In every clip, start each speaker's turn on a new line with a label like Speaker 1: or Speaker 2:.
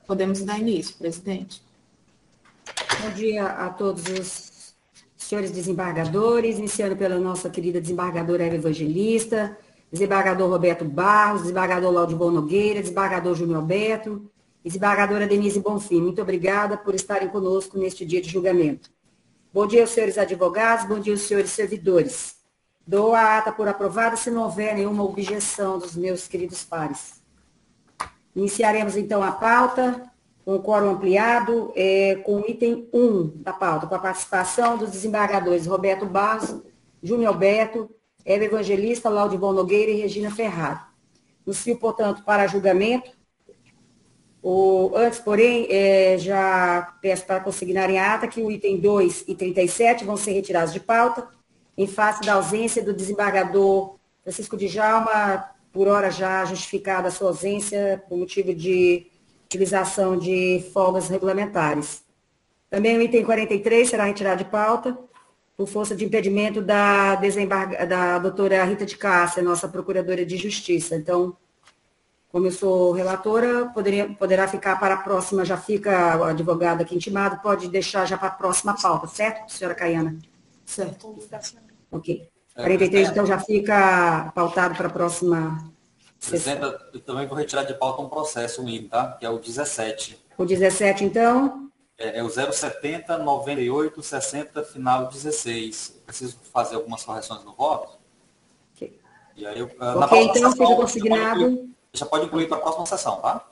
Speaker 1: Podemos dar início, presidente.
Speaker 2: Bom dia a todos os senhores desembargadores, iniciando pela nossa querida desembargadora Eva Evangelista, desembargador Roberto Barros, desembargador Laudibon Nogueira, desembargador Júnior Alberto, desembargadora Denise Bonfim. Muito obrigada por estarem conosco neste dia de julgamento. Bom dia aos senhores advogados, bom dia aos senhores servidores. Dou a ata por aprovada se não houver nenhuma objeção dos meus queridos pares. Iniciaremos então a pauta com o quórum ampliado, com o item 1 da pauta, com a participação dos desembargadores Roberto Barros, Júnior Alberto, Eva Evangelista, Laudibon Nogueira e Regina Ferraro. Anuncio, portanto, para julgamento. Antes, porém, já peço para consignarem a ata que o item 2 e 37 vão ser retirados de pauta, em face da ausência do desembargador Francisco Djalma, por hora já justificada a sua ausência por motivo de utilização de folgas regulamentares. Também o item 43 será retirado de pauta, por força de impedimento da doutora Rita de Cássia, nossa procuradora de Justiça. Então, como eu sou relatora, poderá ficar para a próxima, já fica o advogado aqui intimado, pode deixar já para a próxima pauta, certo, senhora Caiana? Certo. Ok. 43, então, já fica pautado para a próxima sessão.
Speaker 3: Presidenta, eu também vou retirar de pauta um processo, tá? Que é o 17.
Speaker 2: O 17, então?
Speaker 3: É o 070, 98, 60, final 16. Eu preciso fazer algumas correções no voto.
Speaker 2: Ok.
Speaker 3: E aí
Speaker 2: então, fica consignado.
Speaker 3: Já pode incluir para a próxima sessão, tá?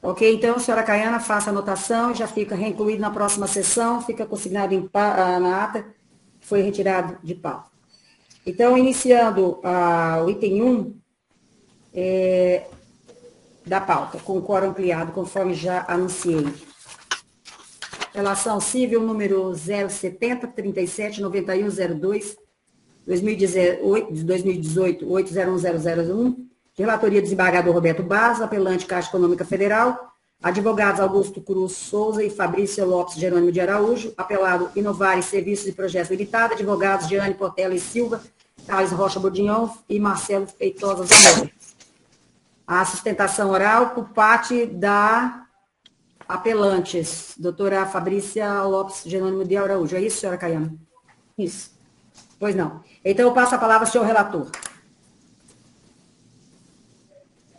Speaker 2: Ok, então, senhora Caiana, faça a anotação, já fica reincluído na próxima sessão, fica consignado na ata, que foi retirado de pauta. Então, iniciando o item 1 da pauta, com o quórum ampliado, conforme já anunciei. Relação civil número 070 37 91 02 2018 801001, de relatoria do desembargador Roberto Barros, apelante Caixa Econômica Federal, advogados Augusto Cruz Souza e Fabrício Lopes Jerônimo de Araújo, apelado Inovares Serviços e Projetos Limitados, advogados Jeane Portela e Silva, Carlos Rocha Bourdignon e Marcelo Feitosa Zamora. A sustentação oral por parte da apelantes, doutora Fabrícia Lopes Jerônimo de Araújo. É isso, senhora Caiana? Isso. Pois não. Então, eu passo a palavra ao senhor relator.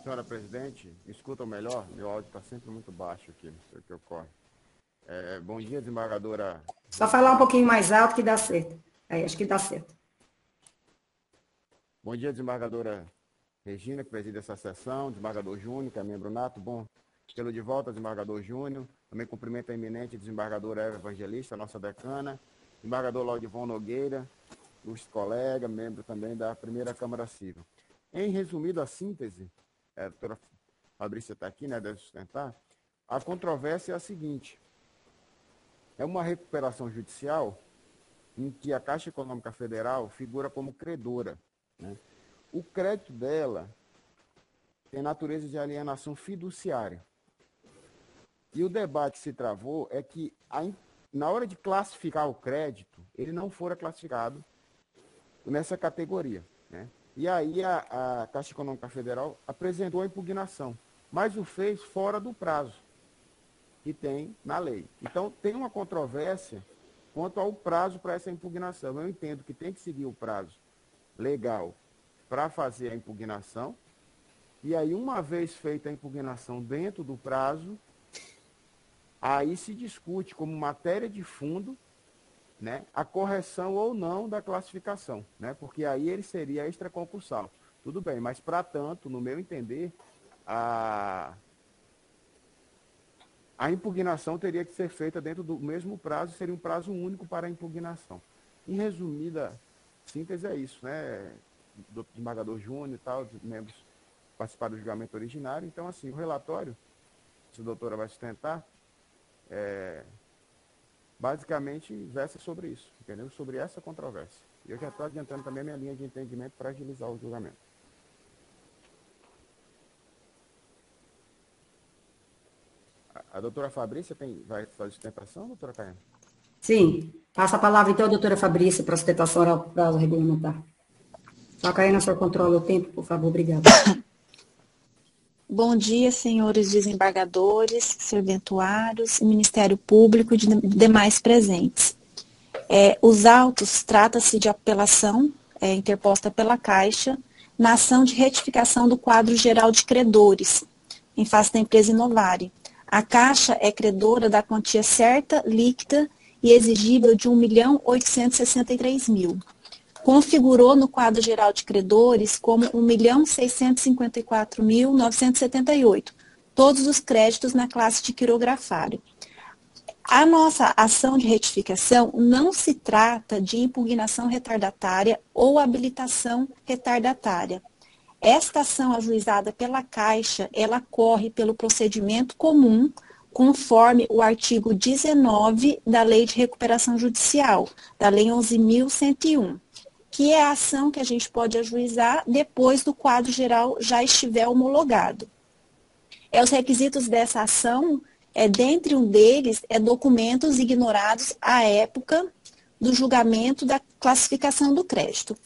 Speaker 4: Senhora presidente, escutam melhor? Meu áudio está sempre muito baixo aqui, não sei o que ocorre. Bom dia, desembargadora.
Speaker 2: Só falar um pouquinho mais alto que dá certo. Acho que dá certo.
Speaker 4: Bom dia, desembargadora Regina, que preside essa sessão, desembargador Júnior, que é membro nato. Bom, pelo de volta, desembargador Júnior. Também cumprimento a eminente desembargadora Eva Evangelista, nossa decana. Desembargador Laudibon Nogueira, ilustre colega, membro também da primeira Câmara Civil. Em resumida síntese, a doutora Fabrícia está aqui, né, deve sustentar, a controvérsia é a seguinte: é uma recuperação judicial em que a Caixa Econômica Federal figura como credora, né? O crédito dela tem natureza de alienação fiduciária. E o debate que se travou é que, na hora de classificar o crédito, ele não fora classificado nessa categoria, né? E aí a Caixa Econômica Federal apresentou a impugnação, mas o fez fora do prazo que tem na lei. Então, tem uma controvérsia quanto ao prazo para essa impugnação. Eu entendo que tem que seguir o prazo legal para fazer a impugnação, e aí, uma vez feita a impugnação dentro do prazo, aí se discute como matéria de fundo, né, a correção ou não da classificação, né, porque aí ele seria extraconcursal. Tudo bem, mas, para tanto, no meu entender, a impugnação teria que ser feita dentro do mesmo prazo, seria um prazo único para a impugnação. Em resumida síntese, é isso, né, do desembargador Júnior e tal, os membros participaram do julgamento originário. Então, assim, o relatório, se a doutora vai sustentar, basicamente versa sobre isso, entendeu? Sobre essa controvérsia. E eu já estou adiantando também a minha linha de entendimento para agilizar o julgamento. A doutora Fabrícia vai fazer sustentação, doutora Caiana?
Speaker 2: Sim. Passa a palavra, então, à doutora Fabrícia, para a sustentação oral para o prazo regulamentar. Só Caiana, só controla o tempo, por favor, obrigada.
Speaker 5: Bom dia, senhores desembargadores, serventuários, Ministério Público e demais presentes. Os autos trata-se de apelação interposta pela Caixa na ação de retificação do quadro geral de credores, em face da empresa Inovare. A Caixa é credora da quantia certa, líquida e exigível de R$ 1.863.000. Configurou no quadro geral de credores como R$ 1.654.978, todos os créditos na classe de quirografário. A nossa ação de retificação não se trata de impugnação retardatária ou habilitação retardatária. Esta ação ajuizada pela Caixa, ela corre pelo procedimento comum, conforme o artigo 19 da Lei de Recuperação Judicial, da Lei 11.101, que é a ação que a gente pode ajuizar depois do quadro geral já estiver homologado. Os requisitos dessa ação, dentre um deles, documentos ignorados à época do julgamento da classificação do crédito.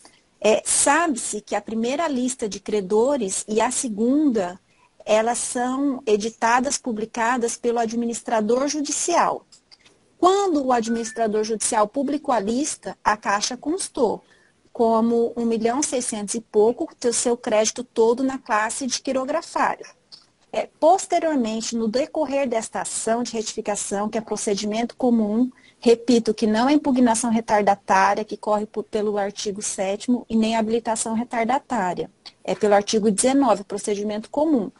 Speaker 5: Sabe-se que a primeira lista de credores e a segunda, elas são editadas, publicadas pelo administrador judicial. Quando o administrador judicial publicou a lista, a Caixa constou como 1.600.000 e pouco, ter seu crédito todo na classe de quirografário. Posteriormente, no decorrer desta ação de retificação, que é procedimento comum, repito que não é impugnação retardatária, que corre pelo artigo 7º, e nem habilitação retardatária. É pelo artigo 19, procedimento comum.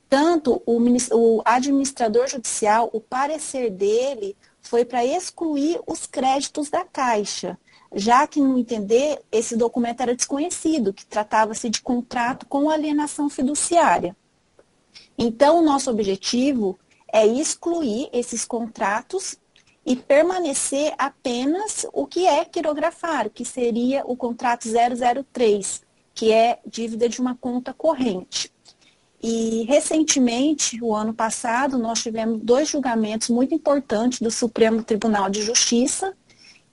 Speaker 5: Tanto o administrador judicial, o parecer dele foi para excluir os créditos da Caixa, já que, no entender, esse documento era desconhecido, que tratava-se de contrato com alienação fiduciária. Então, o nosso objetivo é excluir esses contratos e permanecer apenas o que é quirografário, que seria o contrato 003, que é dívida de uma conta corrente. E, recentemente, o ano passado, nós tivemos 2 julgamentos muito importantes do Supremo Tribunal de Justiça,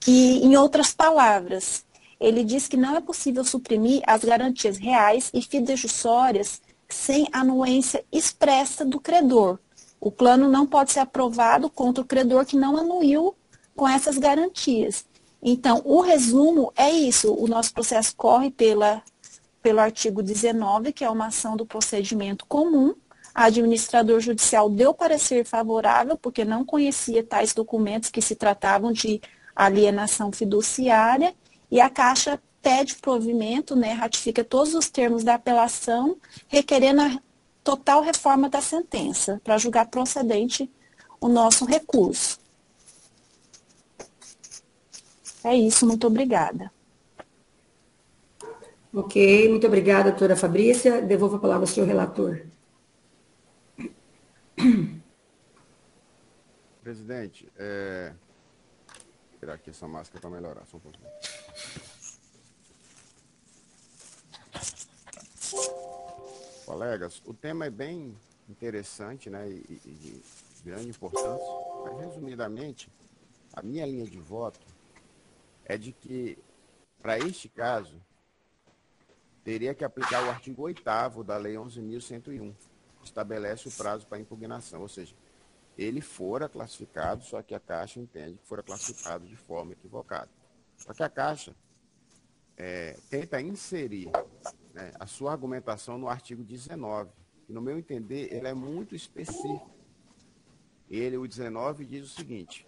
Speaker 5: que, em outras palavras, ele diz que não é possível suprimir as garantias reais e fidejussórias sem anuência expressa do credor. O plano não pode ser aprovado contra o credor que não anuiu com essas garantias. Então, o resumo é isso. O nosso processo corre pelo artigo 19, que é uma ação do procedimento comum. A administrador judicial deu parecer favorável, porque não conhecia tais documentos que se tratavam de alienação fiduciária, e a Caixa pede provimento, ratifica todos os termos da apelação, requerendo a total reforma da sentença, para julgar procedente o nosso recurso. É isso, muito obrigada.
Speaker 2: Ok, muito obrigada, doutora Fabrícia. Devolvo a palavra ao senhor relator.
Speaker 4: Presidente, vou tirar aqui essa máscara para melhorar só um pouquinho. Colegas, o tema é bem interessante, e de grande importância, mas resumidamente, a minha linha de voto é de que, para este caso, teria que aplicar o artigo 8º da Lei 11.101, que estabelece o prazo para impugnação, ou seja, ele fora classificado, só que a Caixa entende que fora classificado de forma equivocada. Só que a Caixa tenta inserir a sua argumentação no artigo 19, que, no meu entender, ele é muito específico. O 19, diz o seguinte: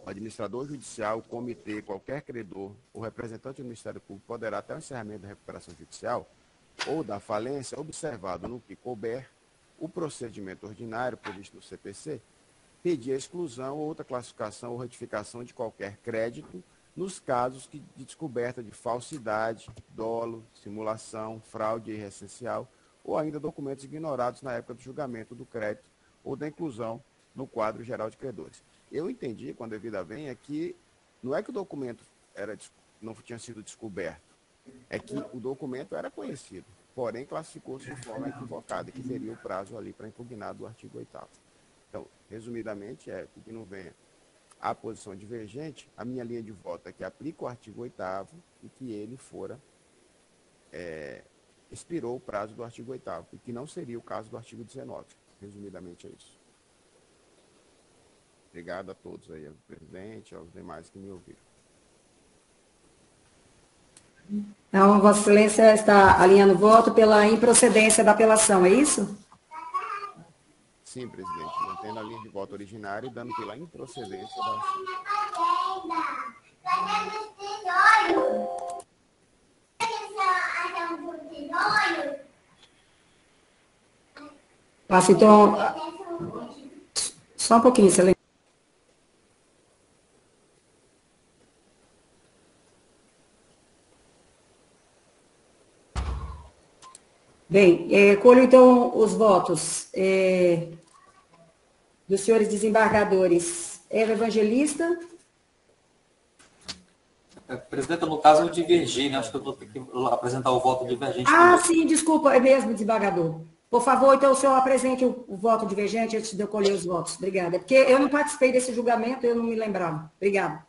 Speaker 4: o administrador judicial, o comitê, qualquer credor, o representante do Ministério Público poderá, até o encerramento da recuperação judicial ou da falência, observado no que couber o procedimento ordinário previsto no CPC, pedir a exclusão ou outra classificação ou retificação de qualquer crédito nos casos de descoberta de falsidade, dolo, simulação, fraude irreessencial ou ainda documentos ignorados na época do julgamento do crédito ou da inclusão no quadro geral de credores. Eu entendi, com a devida vênia, que não é que o documento não tinha sido descoberto, é que o documento era conhecido, porém classificou-se de forma equivocada, que teria o prazo ali para impugnar do artigo 8º. Então, resumidamente, que não venha a posição divergente, a minha linha de voto é que aplica o artigo 8º e que ele fora expirou o prazo do artigo 8º, e que não seria o caso do artigo 19. Resumidamente é isso. Obrigado a todos aí, ao presidente, aos demais que me ouviram.
Speaker 2: Então, Vossa Excelência está alinhando o voto pela improcedência da apelação, é isso?
Speaker 4: Sim, presidente, mantendo a linha de voto originária e dando pela improcedência da ação.
Speaker 2: Passo, então, só um pouquinho, Excelência. Bem, colho então os votos dos senhores desembargadores. Eva Evangelista.
Speaker 3: Presidenta, no caso eu divergi, né? Acho que eu vou ter que apresentar o voto divergente.
Speaker 2: Ah, sim, desculpa, é mesmo, desembargador. Por favor, então o senhor apresente o voto divergente antes de eu colher os votos. Obrigada. Porque eu não participei desse julgamento, eu não me lembrava. Obrigada.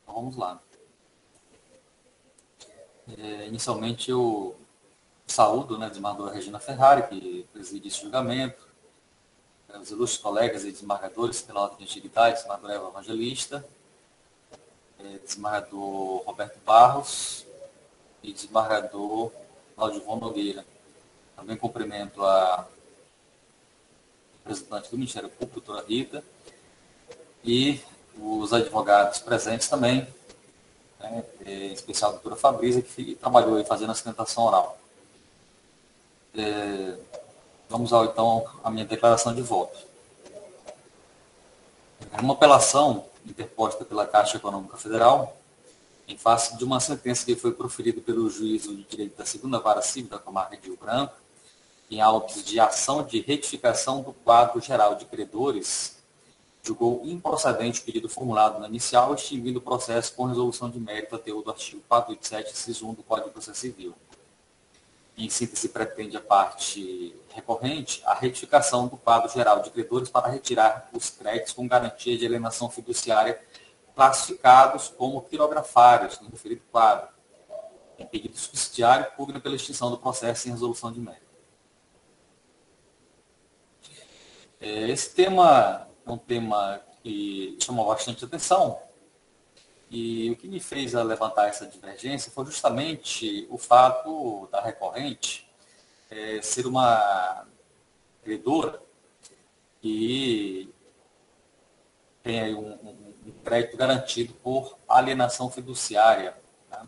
Speaker 3: Então, vamos lá. Inicialmente eu saúdo, né, a desembargadora Regina Ferrari, que preside esse julgamento, os ilustres colegas e desembargadores pela ordem de antiguidade, desembargador Eva Evangelista, desembargador Roberto Barros e desembargador Laudivon Nogueira. Também cumprimento a representante do Ministério Público, doutora Rita, e os advogados presentes também, né, em especial a doutora Fabrícia, que trabalhou aí fazendo a sustentação oral. Vamos então à minha declaração de voto. Uma apelação interposta pela Caixa Econômica Federal, em face de uma sentença que foi proferida pelo juízo de direito da 2ª Vara Civil da Comarca de Rio Branco, em autos de ação de retificação do quadro geral de credores, julgou improcedente o pedido formulado na inicial, extinguindo o processo com resolução de mérito a teor do artigo 487, inciso 1 do Código de Processo Civil. Em síntese, pretende a parte recorrente a retificação do quadro geral de credores para retirar os créditos com garantia de alienação fiduciária classificados como quirografários no referido quadro, em pedido subsidiário pugna pela extinção do processo em resolução de mérito. Esse tema é um tema que chamou bastante atenção, e o que me fez levantar essa divergência foi justamente o fato da recorrente ser uma credora que tem aí um crédito garantido por alienação fiduciária, né?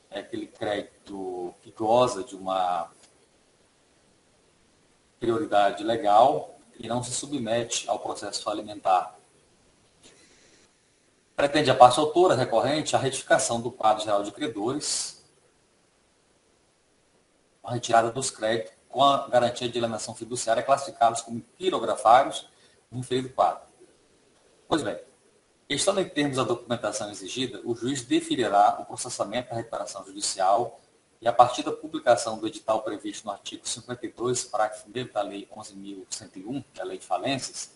Speaker 3: É aquele crédito que goza de uma prioridade legal e não se submete ao processo alimentar. Pretende a parte autora recorrente a retificação do quadro geral de credores, a retirada dos créditos com a garantia de alienação fiduciária classificados como quirografários no referido quadro. Pois bem, estando em termos da documentação exigida, o juiz deferirá o processamento da recuperação judicial e, a partir da publicação do edital previsto no artigo 52, parágrafo 1º da Lei 11.101, que é a Lei de Falências,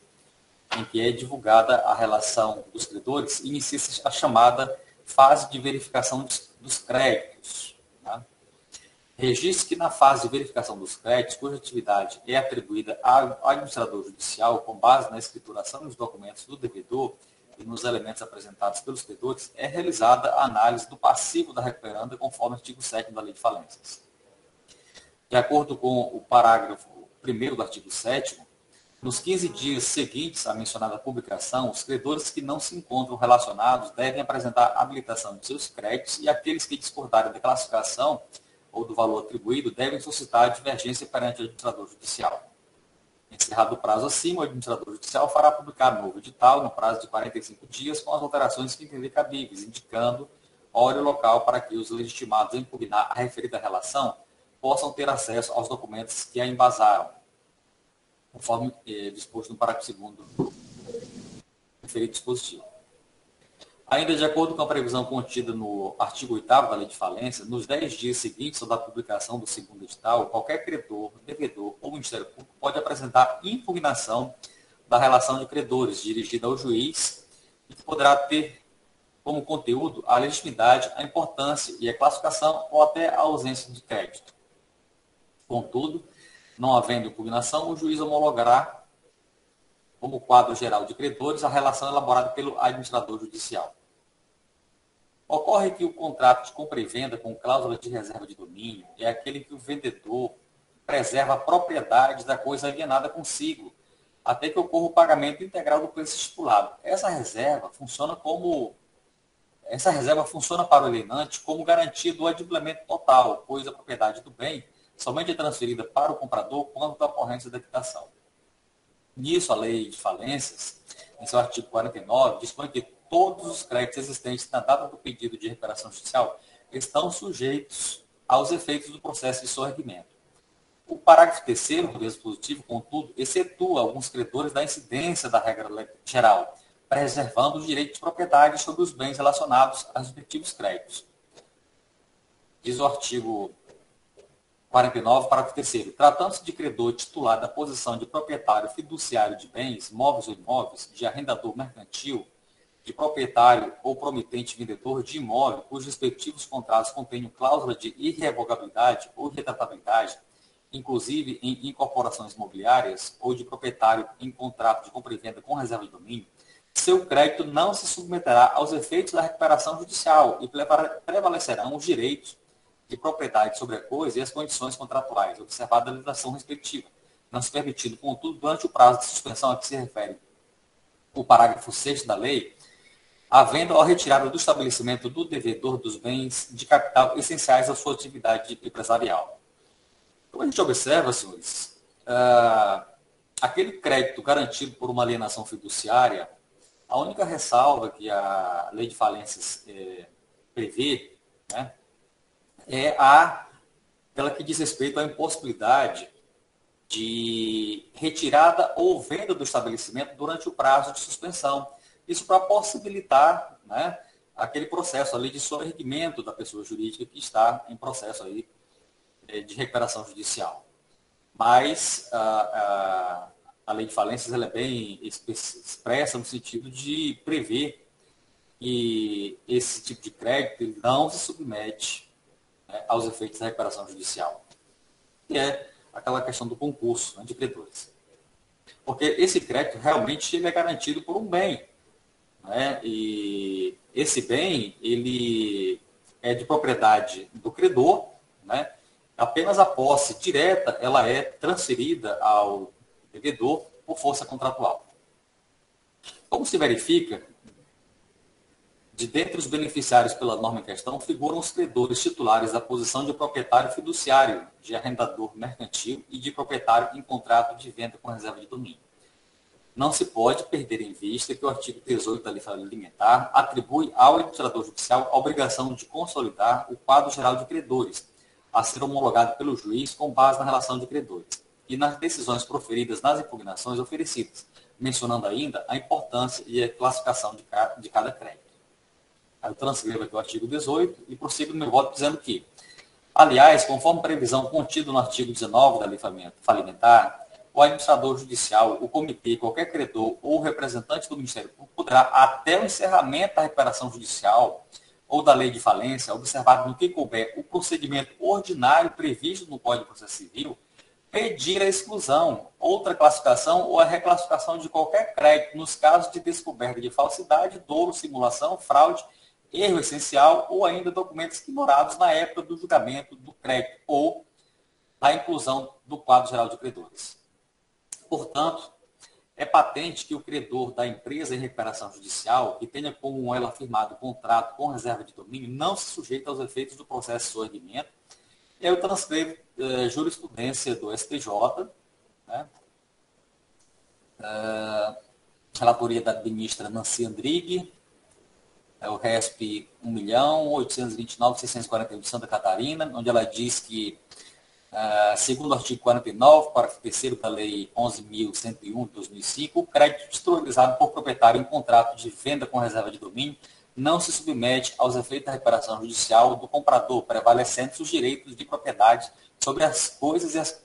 Speaker 3: em que é divulgada a relação dos credores, inicia-se a chamada fase de verificação dos créditos. Tá? Registre que na fase de verificação dos créditos, cuja atividade é atribuída ao administrador judicial com base na escrituração dos documentos do devedor e nos elementos apresentados pelos credores, é realizada a análise do passivo da recuperanda conforme o artigo 7º da Lei de Falências. De acordo com o parágrafo 1º do artigo 7º, nos 15 dias seguintes à mencionada publicação, os credores que não se encontram relacionados devem apresentar a habilitação de seus créditos e aqueles que discordarem da classificação ou do valor atribuído devem suscitar a divergência perante o administrador judicial. Encerrado o prazo acima, o administrador judicial fará publicar novo edital no prazo de 45 dias com as alterações que entender cabíveis, indicando hora e local para que os legitimados a impugnar a referida relação possam ter acesso aos documentos que a embasaram, conforme disposto no parágrafo 2º do referido dispositivo. Ainda de acordo com a previsão contida no artigo 8º da Lei de Falência, nos 10 dias seguintes da publicação do segundo edital, qualquer credor, devedor ou Ministério Público pode apresentar impugnação da relação de credores dirigida ao juiz e que poderá como conteúdo a legitimidade, a importância e a classificação ou até a ausência de crédito. Contudo, não havendo impugnação, o juiz homologará como quadro geral de credores a relação elaborada pelo administrador judicial. Ocorre que o contrato de compra e venda com cláusula de reserva de domínio é aquele que o vendedor preserva a propriedade da coisa alienada consigo, até que ocorra o pagamento integral do preço estipulado. Essa reserva funciona para o alienante como garantia do adimplemento total, pois a propriedade do bem somente é transferida para o comprador quando da ocorrência da quitação. Nisso, a lei de falências, em seu artigo 49, dispõe que todos os créditos existentes na data do pedido de recuperação judicial estão sujeitos aos efeitos do processo de sorrimento. O parágrafo 3º do dispositivo, contudo, excetua alguns credores da incidência da regra geral, preservando os direitos de propriedade sobre os bens relacionados aos respectivos créditos. Diz o artigo 49, parágrafo 3º. Tratando-se de credor titular da posição de proprietário fiduciário de bens, móveis ou imóveis, de arrendador mercantil, de proprietário ou promitente vendedor de imóvel, cujos respectivos contratos contenham cláusula de irrevogabilidade ou retratabilidade, inclusive em incorporações imobiliárias, ou de proprietário em contrato de compra e venda com reserva de domínio, seu crédito não se submeterá aos efeitos da recuperação judicial e prevalecerão os direitos de propriedade sobre a coisa e as condições contratuais, observada a legislação respectiva, não se permitindo, contudo, durante o prazo de suspensão a que se refere o parágrafo 6º da lei, havendo a retirada do estabelecimento do devedor dos bens de capital essenciais à sua atividade empresarial. Como a gente observa, senhores, aquele crédito garantido por uma alienação fiduciária, a única ressalva que a lei de falências prevê, né, é aquela que diz respeito à impossibilidade de retirada ou venda do estabelecimento durante o prazo de suspensão. Isso para possibilitar, né, aquele processo ali de sorrimento da pessoa jurídica que está em processo aí de recuperação judicial. Mas a lei de falências ela é bem expressa no sentido de prever que esse tipo de crédito não se submete, né, aos efeitos da recuperação judicial. E é aquela questão do concurso, né, de credores. Porque esse crédito realmente ele é garantido por um bem, né? E esse bem ele é de propriedade do credor, né? Apenas a posse direta ela é transferida ao devedor por força contratual. Como se verifica, de dentre os beneficiários pela norma em questão, figuram os credores titulares da posição de proprietário fiduciário, de arrendador mercantil e de proprietário em contrato de venda com reserva de domínio. Não se pode perder em vista que o artigo 18 da Lei Alimentar atribui ao administrador judicial a obrigação de consolidar o quadro geral de credores, a ser homologado pelo juiz com base na relação de credores, e nas decisões proferidas nas impugnações oferecidas, mencionando ainda a importância e a classificação de cada crédito. Eu transcrevo aqui o artigo 18 e prossigo no meu voto dizendo que, aliás, conforme previsão contida no artigo 19 da Lei Falimentar, o administrador judicial, o comitê, qualquer credor ou representante do Ministério Público poderá, até o encerramento da recuperação judicial ou da lei de falência, observado no que couber o procedimento ordinário previsto no Código de Processo Civil, pedir a exclusão, outra classificação ou a reclassificação de qualquer crédito nos casos de descoberta de falsidade, dolo, simulação, fraude, erro essencial ou ainda documentos ignorados na época do julgamento do crédito ou a inclusão do quadro geral de credores. Portanto, é patente que o credor da empresa em recuperação judicial, que tenha como ela firmado contrato com reserva de domínio, não se sujeita aos efeitos do processo de sorrimento. Eu transcrevo jurisprudência do STJ, né? Relatoria da ministra Nancy Andrighi, o RESP 1.829.641 de Santa Catarina, onde ela diz que, segundo o artigo 49, parágrafo 3º da Lei 11.101 de 2005, o crédito titularizado por proprietário em contrato de venda com reserva de domínio não se submete aos efeitos da recuperação judicial do comprador, prevalecendo os direitos de propriedade sobre as coisas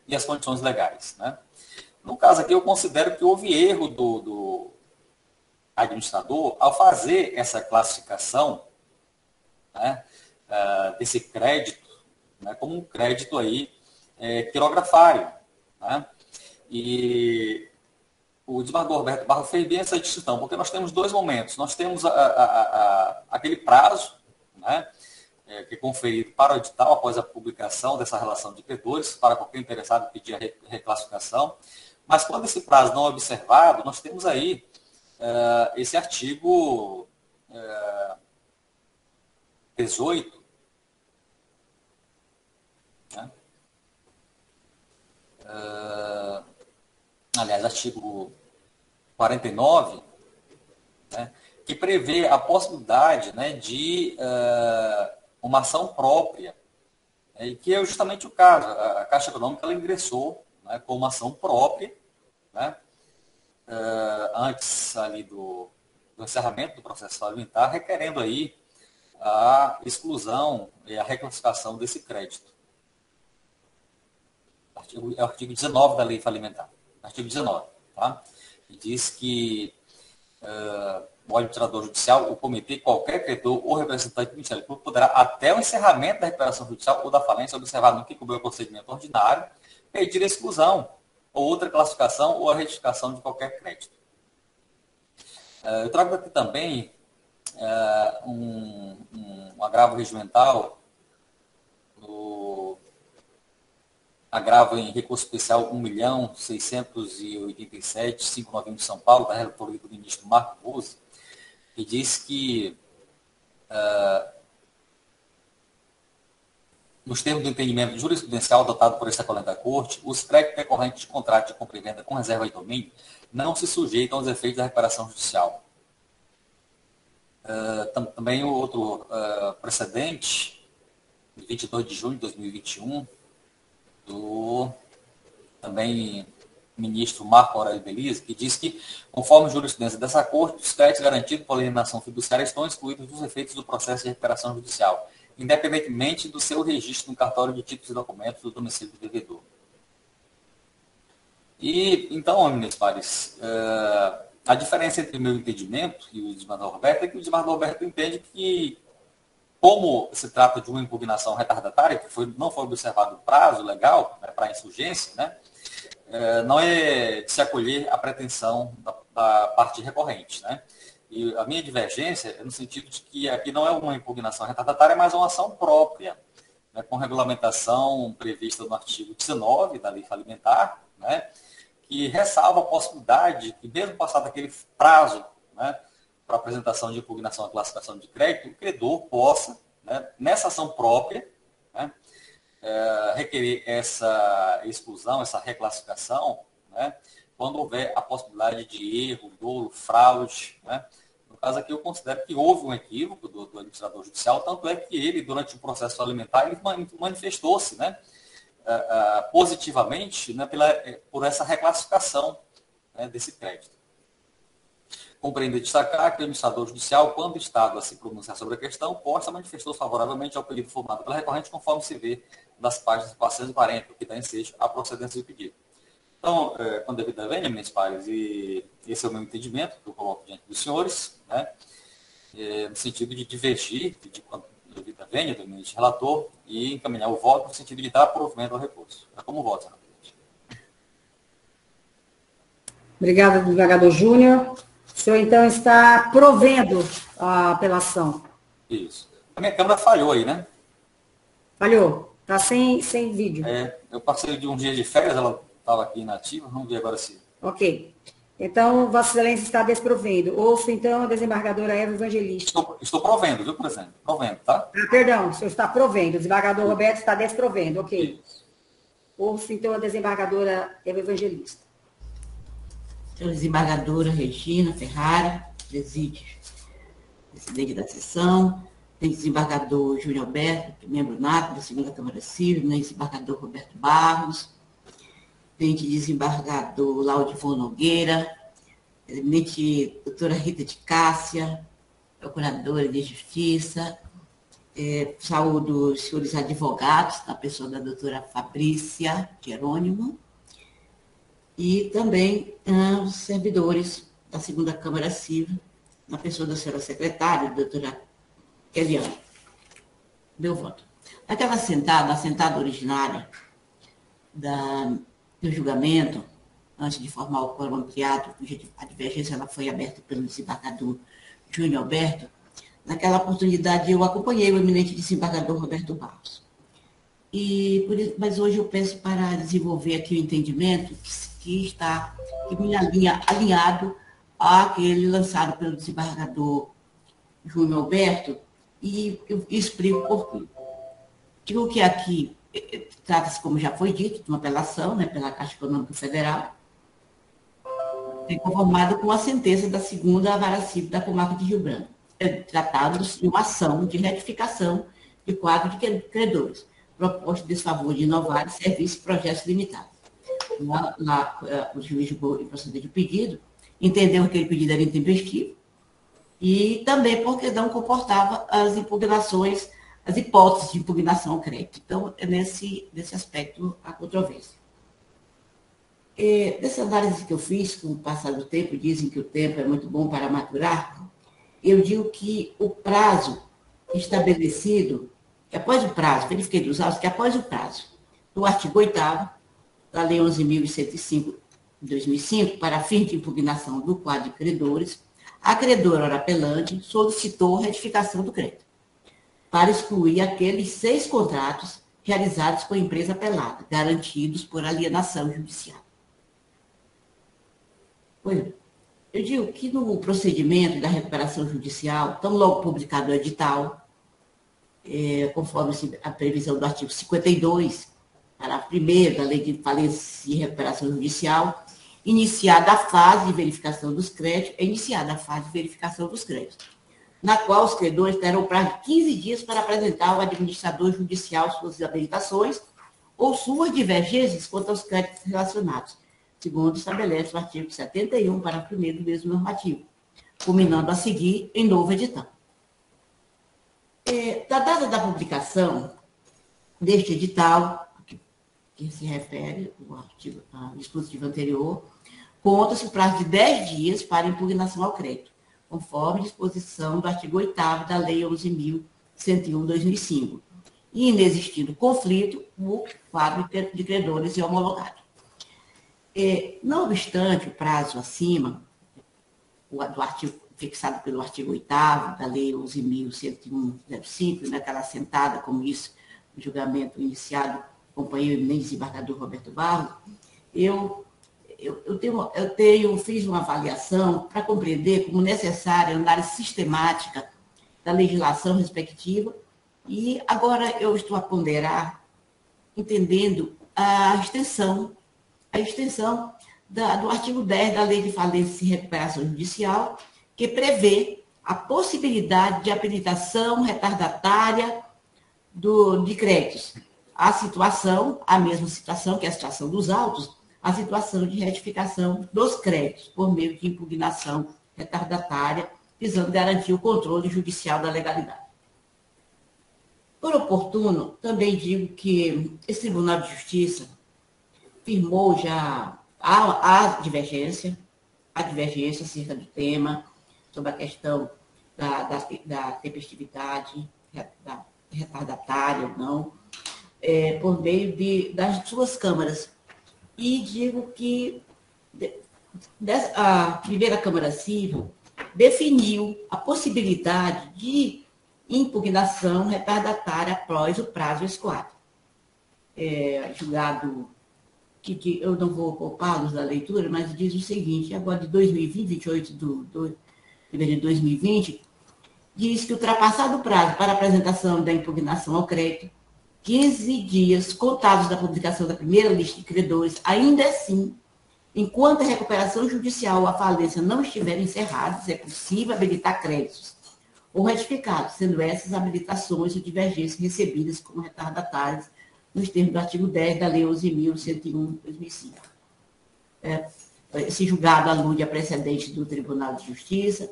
Speaker 3: e as condições legais, né? No caso aqui, eu considero que houve erro administrador, ao fazer essa classificação, né, desse crédito, né, como um crédito aí, quirografário, né? E o desembargador Roberto Barros fez bem essa distinção, porque nós temos dois momentos. Nós temos aquele prazo, né, que é conferido para o edital após a publicação dessa relação de credores, para qualquer interessado pedir a reclassificação. Mas quando esse prazo não é observado, nós temos aí esse artigo 18, né? Aliás, artigo 49, né, que prevê a possibilidade, né, de uma ação própria, né, e que é justamente o caso. A Caixa Econômica ela ingressou, né, com uma ação própria, né, antes ali do encerramento do processo parlamentar, requerendo aí a exclusão e a reclassificação desse crédito. É o artigo 19 da Lei Falimentar. Artigo 19, tá? Que diz que o administrador judicial, o comitê, qualquer credor ou representante do Ministério Público poderá, até o encerramento da recuperação judicial ou da falência, observado no que coube o procedimento ordinário, pedir a exclusão ou outra classificação ou a retificação de qualquer crédito. Eu trago aqui também um agravo regimental, agravo em recurso especial 1.687.591 de São Paulo, da relatoria do ministro Marco Buzzi, que diz que, nos termos do entendimento jurisprudencial adotado por esta colega da Corte, os créditos decorrentes de contrato de compra e venda com reserva de domínio não se sujeitam aos efeitos da recuperação judicial. Também o outro precedente, de 22 de junho de 2021, do também ministro Marco Aurélio Belize, que diz que, conforme jurisprudência dessa Corte, os créditos garantidos por alienação fiduciária estão excluídos dos efeitos do processo de recuperação judicial, independentemente do seu registro no cartório de títulos e documentos do domicílio do devedor. E, então, meus pares, a diferença entre o meu entendimento e o desembargador Roberto é que o desembargador Roberto entende que, como se trata de uma impugnação retardatária, que não foi observado o prazo legal, né, para a insurgência, né, não é de se acolher a pretensão da parte recorrente, né? E a minha divergência é no sentido de que aqui não é uma impugnação retardatária, mas uma ação própria, né, com regulamentação prevista no artigo 19 da Lei Falimentar, né, que ressalva a possibilidade de que, mesmo passado aquele prazo, né, para apresentação de impugnação à classificação de crédito, o credor possa, né, nessa ação própria, né, requerer essa exclusão, essa reclassificação, né, quando houver a possibilidade de erro, dolo, fraude. Né. No caso aqui, eu considero que houve um equívoco do administrador judicial, tanto é que ele, durante o processo alimentar, ele manifestou-se, né, positivamente, né, por essa reclassificação, né, desse crédito. Compreendo destacar que o administrador judicial, quando instado a se pronunciar sobre a questão, manifestou favoravelmente ao pedido formado pela recorrente, conforme se vê das páginas 440, que dá ensejo à procedência do pedido. Então, com devida vênia, meus pares, e esse é o meu entendimento, que eu coloco diante dos senhores, né, no sentido de divergir, com devida vênia do ministro relator, e encaminhar o voto no sentido de dar provimento ao recurso. É como voto, senhor presidente.
Speaker 2: Obrigada, desembargador Júnior. O senhor, então, está provendo a apelação.
Speaker 3: Isso. A minha câmera falhou aí, né?
Speaker 2: Falhou. Está sem vídeo.
Speaker 3: Eu passei de um dia de férias, ela estava aqui inativa. Vamos ver agora se...
Speaker 2: Ok. Então, Vossa Excelência está desprovendo. Ouço, então, a desembargadora Eva Evangelista.
Speaker 3: Estou provendo, viu, presidente? Provendo, tá?
Speaker 2: Perdão, o senhor está provendo. O desembargador Roberto está desprovendo. Ok.
Speaker 3: Isso.
Speaker 2: Ouço, então, a desembargadora Eva Evangelista.
Speaker 6: Senhora desembargadora Regina Ferrara, presidente da sessão, tem desembargador Júnior Alberto, membro nato da segunda Câmara Civil, né, desembargador Roberto Barros, tem desembargador Laudivon Nogueira, eminente doutora Rita de Cássia, procuradora de Justiça, saúdo os senhores advogados, na pessoa da doutora Fabrícia Jerônimo, e também os servidores da segunda Câmara Civil, na pessoa da senhora secretária, doutora Eliane. Meu voto. Naquela assentada originária do julgamento, antes de formar o quórum ampliado, a divergência ela foi aberta pelo desembargador Júnior Alberto. Naquela oportunidade, eu acompanhei o eminente desembargador Roberto Barros. Mas hoje eu penso para desenvolver aqui o entendimento que me alinhado àquele lançado pelo desembargador Júnior Alberto, e eu explico por quê. Digo que aqui trata-se, como já foi dito, de uma apelação, né, pela Caixa Econômica Federal, conformado com a sentença da segunda Vara Civil da Comarca de Rio Branco, tratando-se de uma ação de retificação de quadro de credores, proposta de desfavor de inovar serviços e projetos limitados. Lá, o juiz julgou em procedimento de pedido, entendeu que aquele pedido era intempestivo, e também porque não comportava as impugnações, as hipóteses de impugnação ao crédito. Então, é nesse aspecto a controvérsia. Dessa análise que eu fiz com o passar do tempo, dizem que o tempo é muito bom para maturar, eu digo que o prazo estabelecido, que após o prazo, verifiquei dos autos, que após o prazo do artigo 8º da Lei 11.105, de 2005, para fim de impugnação do quadro de credores, a credora ora apelante solicitou retificação do crédito, para excluir aqueles 6 contratos realizados com a empresa apelada, garantidos por alienação judicial. Pois, eu digo que no procedimento da recuperação judicial, tão logo publicado o edital, conforme a previsão do artigo 52, parágrafo 1º da Lei de Falência e Recuperação Judicial, iniciada a fase de verificação dos créditos, na qual os credores terão prazo de 15 dias para apresentar ao administrador judicial suas habilitações ou suas divergências quanto aos créditos relacionados, segundo estabelece o artigo 71, parágrafo 1º do mesmo normativo, culminando a seguir em novo edital. Da data da publicação deste edital, que se refere ao dispositivo anterior, conta-se o prazo de 10 dias para impugnação ao crédito, conforme disposição do artigo 8º da Lei 11.101/2005, e inexistindo conflito, o quadro de credores é homologado. Não obstante o prazo acima, do artigo fixado pelo artigo 8º da Lei 11.101/05, naquela assentada, como isso, o julgamento iniciado, acompanhei o eminente desembargador Roberto Barros, fiz uma avaliação para compreender como necessária a análise sistemática da legislação respectiva, e agora eu estou a ponderar, entendendo a extensão do artigo 10 da Lei de Falência e Recuperação Judicial, que prevê a possibilidade de habilitação retardatária de créditos. A mesma situação, que é a situação dos autos, a situação de retificação dos créditos, por meio de impugnação retardatária, visando garantir o controle judicial da legalidade. Por oportuno, também digo que esse Tribunal de Justiça firmou já a divergência acerca do tema, sobre a questão da tempestividade, da retardatária ou não, por meio das suas câmaras. E digo que a primeira Câmara Civil definiu a possibilidade de impugnação retardatária após o prazo escoado. Julgado que eu não vou poupá-los da leitura, mas diz o seguinte: agora de 2020, 28 de fevereiro de 2020, diz que ultrapassado o prazo para apresentação da impugnação ao crédito, 15 dias contados da publicação da primeira lista de credores, ainda assim, enquanto a recuperação judicial ou a falência não estiverem encerradas, é possível habilitar créditos ou retificados, sendo essas habilitações ou divergências recebidas como retardatárias nos termos do artigo 10 da Lei 11.101/2005. Esse julgado alude a precedente do Tribunal de Justiça,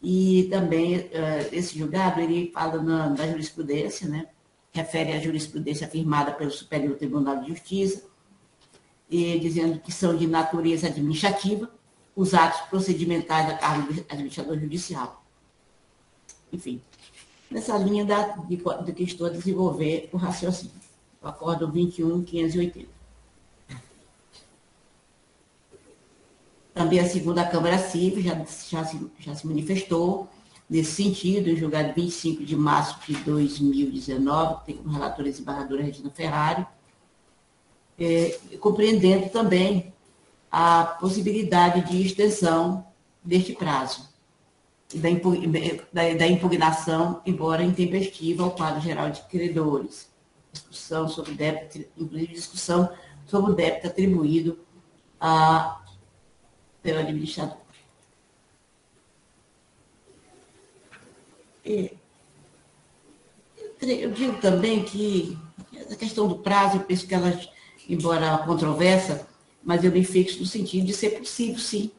Speaker 6: e também esse julgado ele fala na jurisprudência, né? Refere à jurisprudência afirmada pelo Superior Tribunal de Justiça, dizendo que são de natureza administrativa, os atos procedimentais da cargo do administrador judicial. Enfim, nessa linha de que estou a desenvolver o raciocínio. O Acórdão 21.580. Também a segunda Câmara Civil já se manifestou nesse sentido, em julgado 25 de março de 2019, tem como relatora a desembargadora Regina Ferrari, compreendendo também a possibilidade de extensão deste prazo, da impugnação, embora intempestiva, ao quadro geral de credores. Discussão sobre débito, inclusive discussão sobre o débito atribuído pelo administrador. Eu digo também que a questão do prazo, eu penso que ela, embora controversa, mas eu me fixo no sentido de ser possível, sim,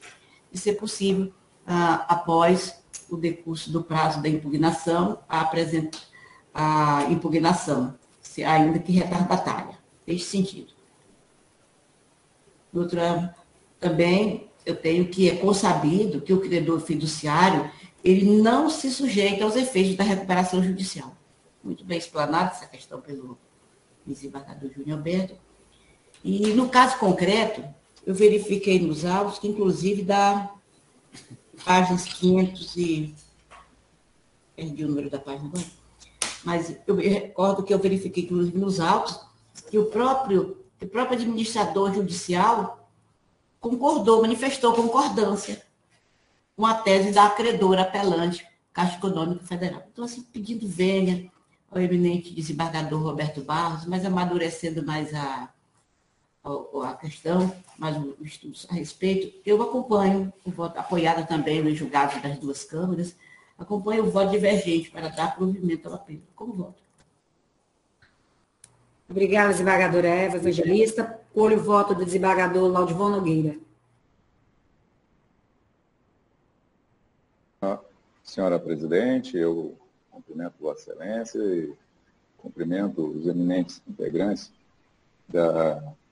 Speaker 6: de ser possível, após o decurso do prazo da impugnação, a impugnação, ainda que retardatária, nesse sentido. Outra, também, eu tenho que é consabido que o credor fiduciário, ele não se sujeita aos efeitos da recuperação judicial. Muito bem explanada essa questão pelo desembargador Júnior Alberto. E, no caso concreto, eu verifiquei nos autos, que inclusive dá páginas 500 e... Perdi o número da página agora. Mas eu me recordo que eu verifiquei, inclusive, nos autos, que o próprio administrador judicial concordou, manifestou concordância com a tese da acredora apelante, Caixa Econômica Federal. Então, assim, pedindo vênia ao eminente desembargador Roberto Barros, mas amadurecendo mais a questão, mais o estudo a respeito, eu acompanho o voto, apoiada também nos julgados das duas câmaras, acompanho o voto divergente para dar provimento ao apelo. Como voto?
Speaker 2: Obrigada, desembargadora Eva Evangelista. Colho o voto do desembargador Laudivon Nogueira.
Speaker 7: Senhora presidente, eu cumprimento Vossa Excelência e cumprimento os eminentes integrantes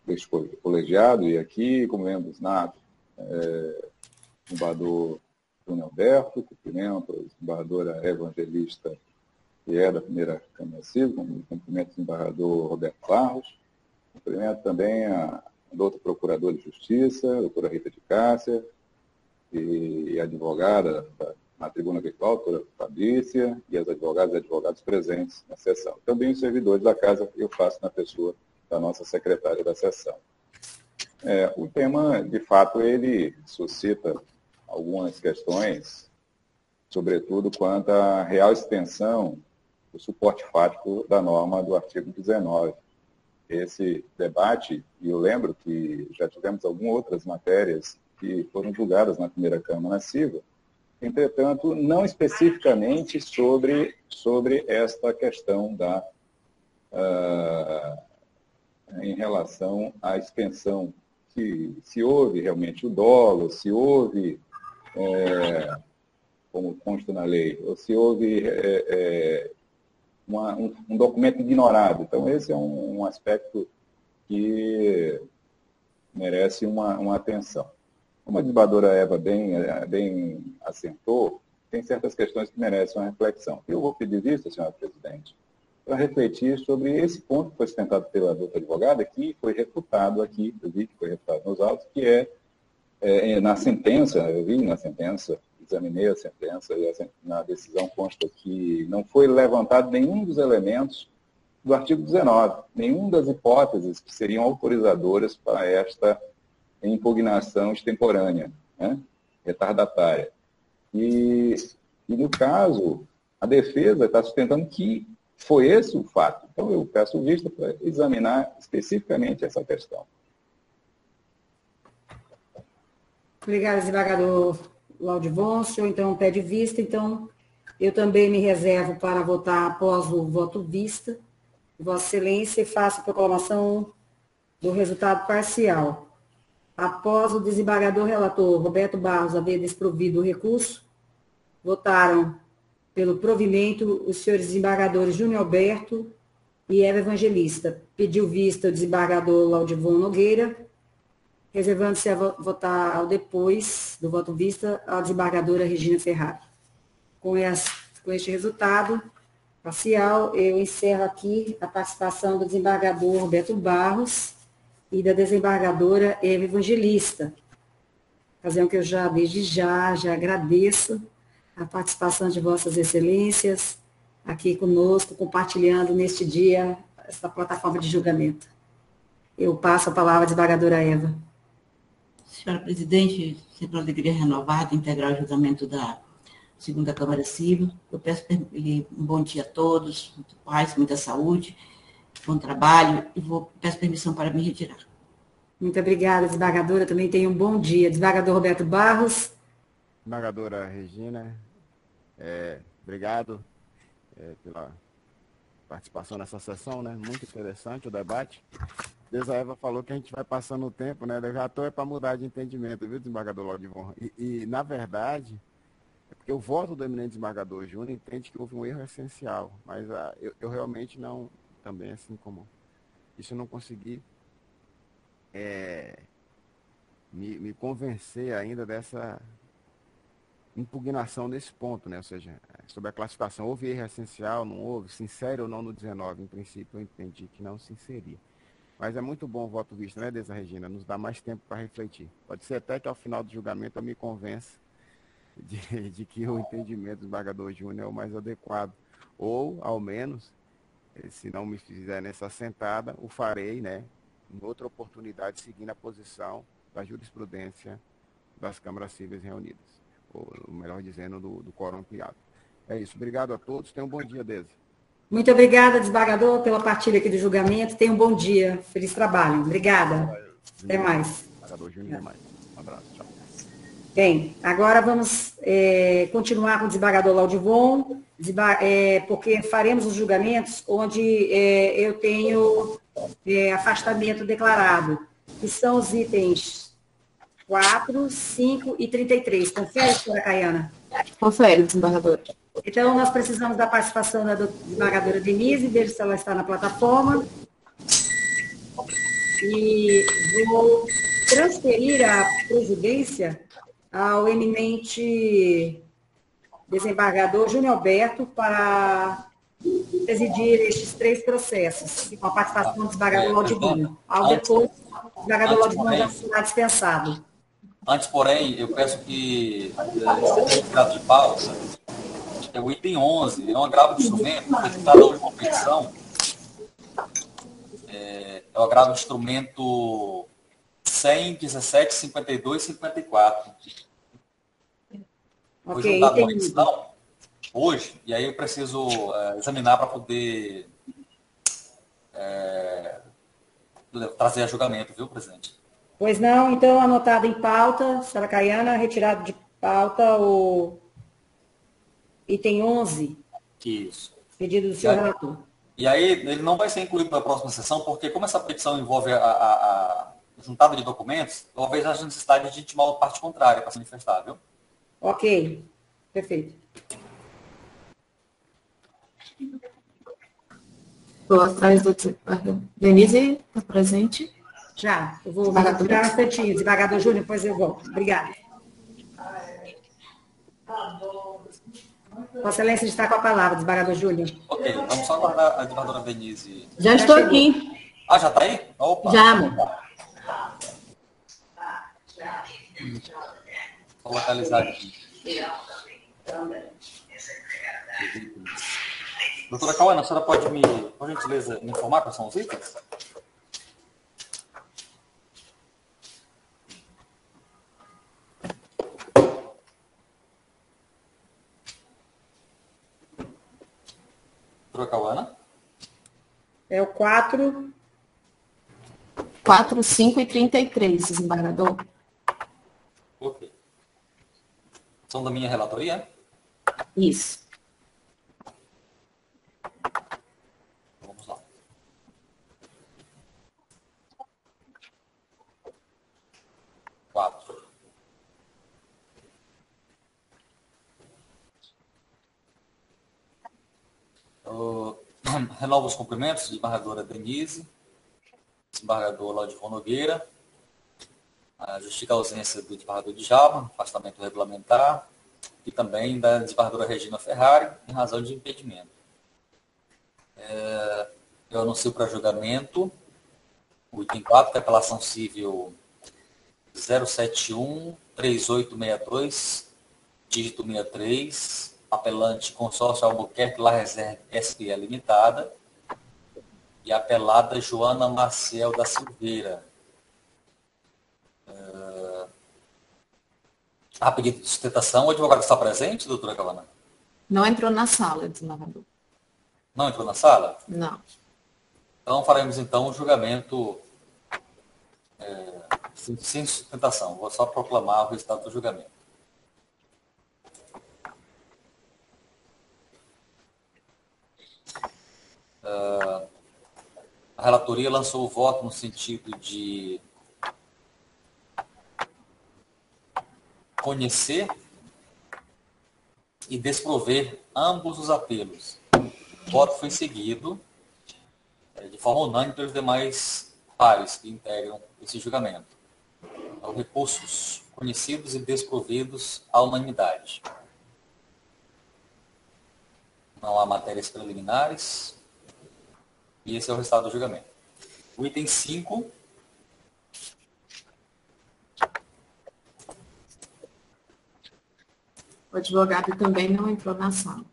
Speaker 7: deste colegiado e aqui, como membros natos, desembargador Júnior Alberto, cumprimento a desembargadora Evangelista, que é da primeira Câmara Civil, cumprimento o desembargador Roberto Barros, cumprimento também a doutora Procuradora de Justiça, a doutora Rita de Cássia, e a advogada na tribuna virtual, a doutora Fabrícia, e as advogadas e advogados presentes na sessão. Também os servidores da casa, eu faço na pessoa da nossa secretária da sessão. O tema, de fato, ele suscita algumas questões, sobretudo quanto à real extensão do suporte fático da norma do artigo 19. Esse debate, e eu lembro que já tivemos algumas outras matérias que foram julgadas na primeira Câmara Civil, entretanto, não especificamente sobre esta questão em relação à extensão, se houve realmente o dolo, se houve, como consta na lei, ou se houve um documento ignorado. Então, esse é um aspecto que merece uma atenção. Como a desembargadora Eva bem assentou, tem certas questões que merecem uma reflexão. Eu vou pedir vista, senhora presidente, para refletir sobre esse ponto que foi sustentado pela doutora advogada, que foi refutado aqui, eu vi que foi refutado nos autos, que na sentença, eu vi na sentença, examinei a sentença, e na decisão consta que não foi levantado nenhum dos elementos do artigo 19, nenhum das hipóteses que seriam autorizadoras para esta impugnação extemporânea, né, retardatária. E, no caso, a defesa está sustentando que foi esse o fato. Então, eu peço vista para examinar especificamente essa questão.
Speaker 2: Obrigada, desembargador Laudivon. O senhor, então, pede vista. Então, eu também me reservo para votar após o voto vista. Vossa Excelência, faço a proclamação do resultado parcial. Após o desembargador relator Roberto Barros haver desprovido o recurso, votaram pelo provimento os senhores desembargadores Júnior Alberto e Eva Evangelista. Pediu vista o desembargador Laudivon Nogueira. reservando-se a votar ao depois do voto vista a desembargadora Regina Ferrari. Com este resultado parcial, eu encerro aqui a participação do desembargador Roberto Barros e da desembargadora Eva Evangelista. Ocasião que eu desde já agradeço a participação de vossas excelências aqui conosco, compartilhando neste dia essa plataforma de julgamento. Eu passo a palavra à desembargadora Eva.
Speaker 6: Senhora presidente, sempre uma alegria renovada integrar o julgamento da segunda Câmara Civil. Eu peço um bom dia a todos, muita paz, muita saúde, bom trabalho, e peço permissão para me retirar.
Speaker 2: Muito obrigada, desembargadora. Também tenha um bom dia. Desembargador Roberto Barros.
Speaker 4: Desembargadora Regina, obrigado pela participação nessa sessão, né? Muito interessante o debate. Desde a Eva falou que a gente vai passando o tempo, né? Eu já estou para mudar de entendimento, viu, desembargador Laudivon? E, na verdade, é porque o voto do eminente desembargador Júnior entende que houve um erro essencial, mas eu realmente não, também assim como isso eu não consegui me convencer ainda dessa impugnação desse ponto, né? Ou seja, sobre a classificação, houve erro essencial, não houve, se insere ou não no 19, em princípio eu entendi que não se inseria. Mas é muito bom o voto visto, né, Deza Regina? Nos dá mais tempo para refletir. Pode ser até que ao final do julgamento eu me convença de que o entendimento do desembargador Júnior é o mais adequado. Ou, ao menos, se não me fizer nessa sentada, o farei, né, em outra oportunidade, seguindo a posição da jurisprudência das câmaras cíveis reunidas. Ou, melhor dizendo, do quórum ampliado. É isso. Obrigado a todos. Tenham um bom dia, Deza.
Speaker 2: Muito obrigada, desembargador, pela partilha aqui do julgamento. Tenha um bom dia. Feliz trabalho. Obrigada. Até mais.
Speaker 4: Desembargador Júnior, mais. Um abraço. Tchau.
Speaker 2: Bem, agora vamos continuar com o desembargador Laudivon, porque faremos os julgamentos onde eu tenho afastamento declarado, que são os itens 4, 5 e 33. Confere, senhora Caiana?
Speaker 1: Confere, desembargador.
Speaker 2: Então, nós precisamos da participação da desembargadora Denise, vejo se ela está na plataforma. E vou transferir a presidência ao eminente desembargador Júnior Alberto para presidir estes 3 processos, com a participação do desembargador Laudivon. Ao depois, o desembargador Laudivon já será dispensado.
Speaker 3: Antes, porém, eu peço que seja retirado de pauta o item 11, é um agravo de instrumento, registrado na última petição. É o agravo de instrumento 100, 17, 52 e 54. Foi julgado uma petição hoje, e aí eu preciso examinar para poder trazer a julgamento, viu, presidente?
Speaker 2: Pois não, então anotado em pauta, senhora Caiana, retirado de pauta o item 11.
Speaker 3: Isso.
Speaker 2: Pedido do senhor relator.
Speaker 3: E aí ele não vai ser incluído na próxima sessão, porque como essa petição envolve a juntada de documentos, talvez haja necessidade de intimar a parte contrária para se manifestar, viu?
Speaker 2: Ok, perfeito.
Speaker 1: Estou atrás do desembargador. Denise, está presente?
Speaker 2: Já, eu vou tirar um instantinho. Desembargador Júnior, depois eu volto. Obrigada. Vossa Excelência está com a palavra, desembargador Júnior.
Speaker 3: Ok, vamos só aguardar a desembargadora Denise.
Speaker 1: Já estou aqui.
Speaker 3: Ah, já está aí? Opa.
Speaker 1: Já, amor.
Speaker 3: Vou localizar aqui. Doutora Cauana, a senhora pode por gentileza, me informar quais são os itens? Doutora Cauana?
Speaker 2: É o 4.
Speaker 1: 4, 5 e 33, desembargador.
Speaker 3: Ok. São da minha relatoria?
Speaker 1: Isso.
Speaker 3: Vamos lá. Quatro. Renovo os cumprimentos, desembargadora Denise, desembargador Laudivon Nogueira, Justifica a ausência do desembargador Djalma, afastamento regulamentar, e também da desembargadora Regina Ferrari, em razão de impedimento. Eu anuncio para julgamento o item 4, que é a apelação civil 071-3862, dígito 63, apelante consórcio Albuquerque La Reserve S.P.A. Limitada, e apelada Joana Maciel da Silveira. A pedido de sustentação, o advogado está presente, doutora Cavana?
Speaker 1: Não entrou na sala, desembargador.
Speaker 3: Não entrou na sala?
Speaker 1: Não.
Speaker 3: Então faremos então o julgamento sem sustentação. Vou só proclamar o resultado do julgamento. A relatoria lançou o voto no sentido de conhecer e desprover ambos os apelos. O voto foi seguido de forma unânime pelos demais pares que integram esse julgamento. Então, recursos conhecidos e desprovidos à unanimidade. Não há matérias preliminares. E esse é o resultado do julgamento. O item 5.
Speaker 1: O advogado também não entrou na sala.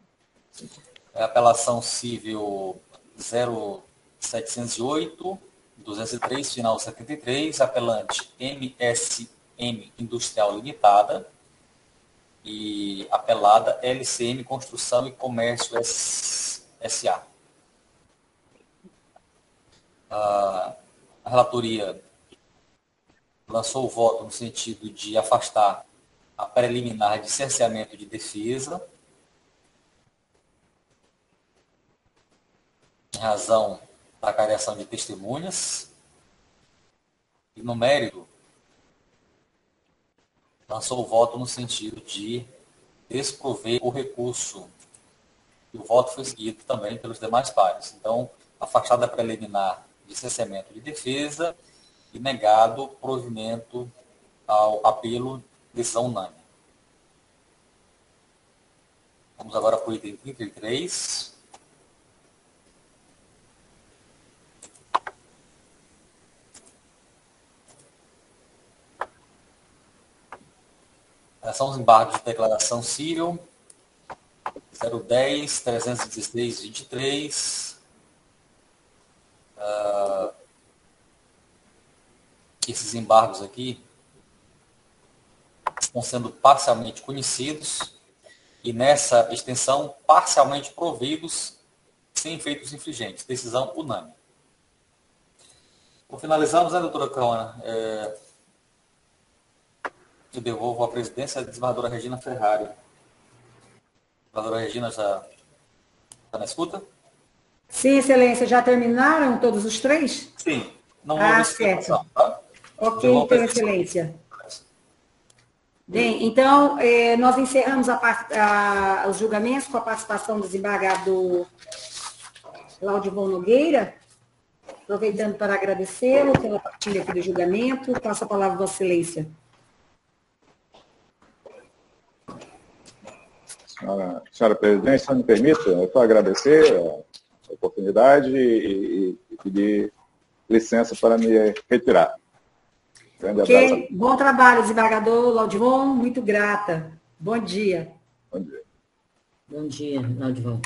Speaker 3: É a apelação civil 0708-203, final 73, apelante MSM Industrial Limitada e apelada LCM Construção e Comércio S.A. A relatoria lançou o voto no sentido de afastar a preliminar de cerceamento de defesa, em razão da cariação de testemunhas, e no mérito, lançou o voto no sentido de desprover o recurso, e o voto foi seguido também pelos demais pares. Então, afastada a preliminar de cerceamento de defesa e negado o provimento ao apelo de decisão unânime. Vamos agora para o item 33. São os embargos de declaração civil 010-316-23. Esses embargos aqui estão sendo parcialmente conhecidos e nessa extensão parcialmente providos sem efeitos infringentes. Decisão unânime. Por finalizarmos, né, doutora Cauana, eu devolvo a presidência à desembargadora Regina Ferrari. A desembargadora Regina já está na escuta?
Speaker 2: Sim, excelência. Já terminaram todos os três?
Speaker 3: Sim. Não houve
Speaker 2: certo.
Speaker 3: Tá?
Speaker 2: Ok, então, excelência. Bem, então, nós encerramos os julgamentos com a participação do desembargador Laudivon Nogueira. Aproveitando para agradecê-lo pela partilha aqui do julgamento. Passo a palavra a Vossa Excelência.
Speaker 7: Senhora Presidente, se me permita, eu só agradecer a oportunidade e pedir licença para me retirar. Grande abraço.
Speaker 2: Bom trabalho, desembargador Laudivon, muito grata. Bom dia.
Speaker 7: Bom dia.
Speaker 6: Bom dia, Laudivon.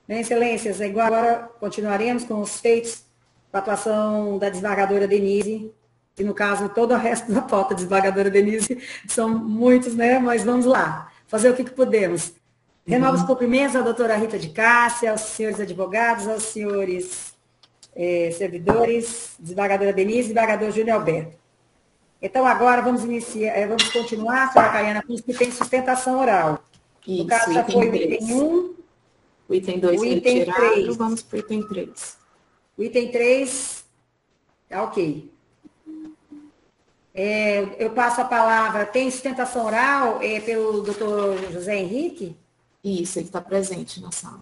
Speaker 2: Bem, excelências, agora continuaremos com os feitos com a atuação da desembargadora Denise, e no caso todo o resto da pauta, desembargadora Denise, são muitos, né? Mas vamos lá, fazer o que podemos. Renovo os cumprimentos à doutora Rita de Cássia, aos senhores advogados, aos senhores servidores, desembargadora Denise, desembargador Júnior Alberto. Então, agora vamos continuar, senhora Caiana, com os que tem sustentação oral.
Speaker 1: Isso,
Speaker 2: no caso, já foi o item 1.
Speaker 1: O item 2 foi retirado, 3. Vamos para o item 3.
Speaker 2: O item 3, tá ok. Eu passo a palavra, tem sustentação oral pelo doutor José Henrique?
Speaker 1: Isso, ele está presente na sala.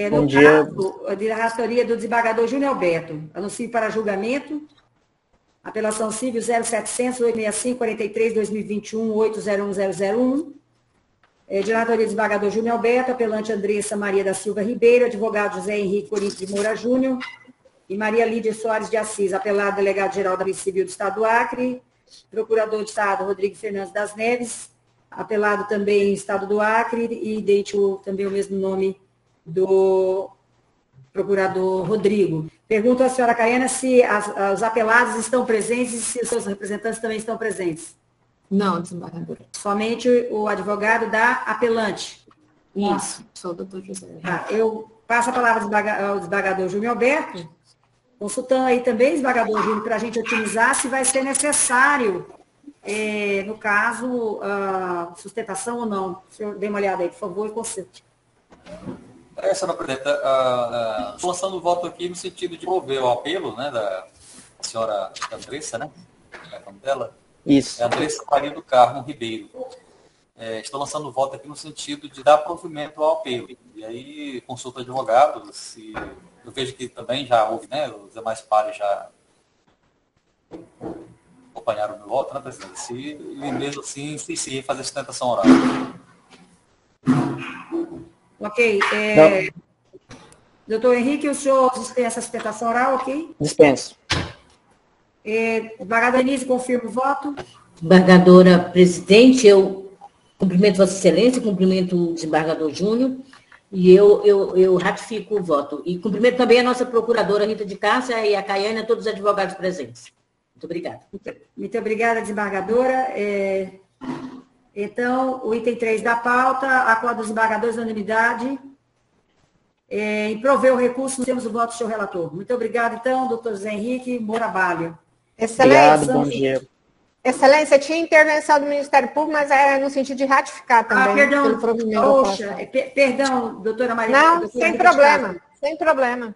Speaker 2: No
Speaker 8: Bom dia.
Speaker 2: caso de relatoria do desembargador Júnior Alberto, anuncio para julgamento, apelação civil 0700-865-43-2021-801001, de relatoria do desembargador Júnior Alberto, apelante Andressa Maria da Silva Ribeiro, advogado José Henrique Corinto de Moura Júnior e Maria Lídia Soares de Assis, apelado delegado-geral da Polícia Civil do Estado do Acre, procurador de Estado Rodrigo Fernandes das Neves, apelado também Estado do Acre e idêntico também o mesmo nome do procurador Rodrigo. Pergunto à senhora Caiana se os apelados estão presentes e se os seus representantes também estão presentes.
Speaker 1: Não, desembargadora.
Speaker 2: Somente o advogado da apelante.
Speaker 1: Isso, sou o doutor José.
Speaker 2: Tá, eu passo a palavra ao desembargador Júnior Alberto, consultando aí também, desembargador Júnior, para a gente otimizar se vai ser necessário, no caso, sustentação ou não. O senhor dê uma olhada aí, por favor, e consulte.
Speaker 3: Senhora Presidenta, estou lançando o voto aqui no sentido de prover o apelo, né, da senhora Andressa, né? É o nome dela?
Speaker 8: Isso.
Speaker 3: É Andressa Maria do Carmo Ribeiro. Estou lançando o voto aqui no sentido de dar provimento ao apelo. E aí, consulta advogado, se eu vejo que também já houve, né? Os demais pares já acompanharam o meu voto, né, presidente? Se ele mesmo assim insistir fazer sustentação oral.
Speaker 2: Ok. Doutor Henrique, o senhor tem essa sustentação oral, ok?
Speaker 8: Dispenso.
Speaker 2: Desembargadora Denise, confirma o voto.
Speaker 6: Desembargadora Presidente, eu cumprimento Vossa Excelência, cumprimento o desembargador Júnior, e eu ratifico o voto. E cumprimento também a nossa procuradora Rita de Cássia e a Caiana e a todos os advogados presentes. Muito obrigada.
Speaker 2: Muito obrigada, desembargadora. Então, o item 3 da pauta, acordo dos desembargadores da unanimidade. Em prover o recurso, temos o voto do seu relator. Muito obrigada, então, doutor José Henrique Morabalho.
Speaker 8: Obrigado,
Speaker 9: Excelência,
Speaker 8: bom dia.
Speaker 9: Excelência, tinha intervenção do Ministério Público, mas é no sentido de ratificar também.
Speaker 2: Perdão,
Speaker 9: pelo provimento da
Speaker 2: poxa,
Speaker 9: população.
Speaker 2: perdão, doutora Maria.
Speaker 9: Não,
Speaker 2: doutora
Speaker 9: sem
Speaker 2: Rita
Speaker 9: problema, sem problema.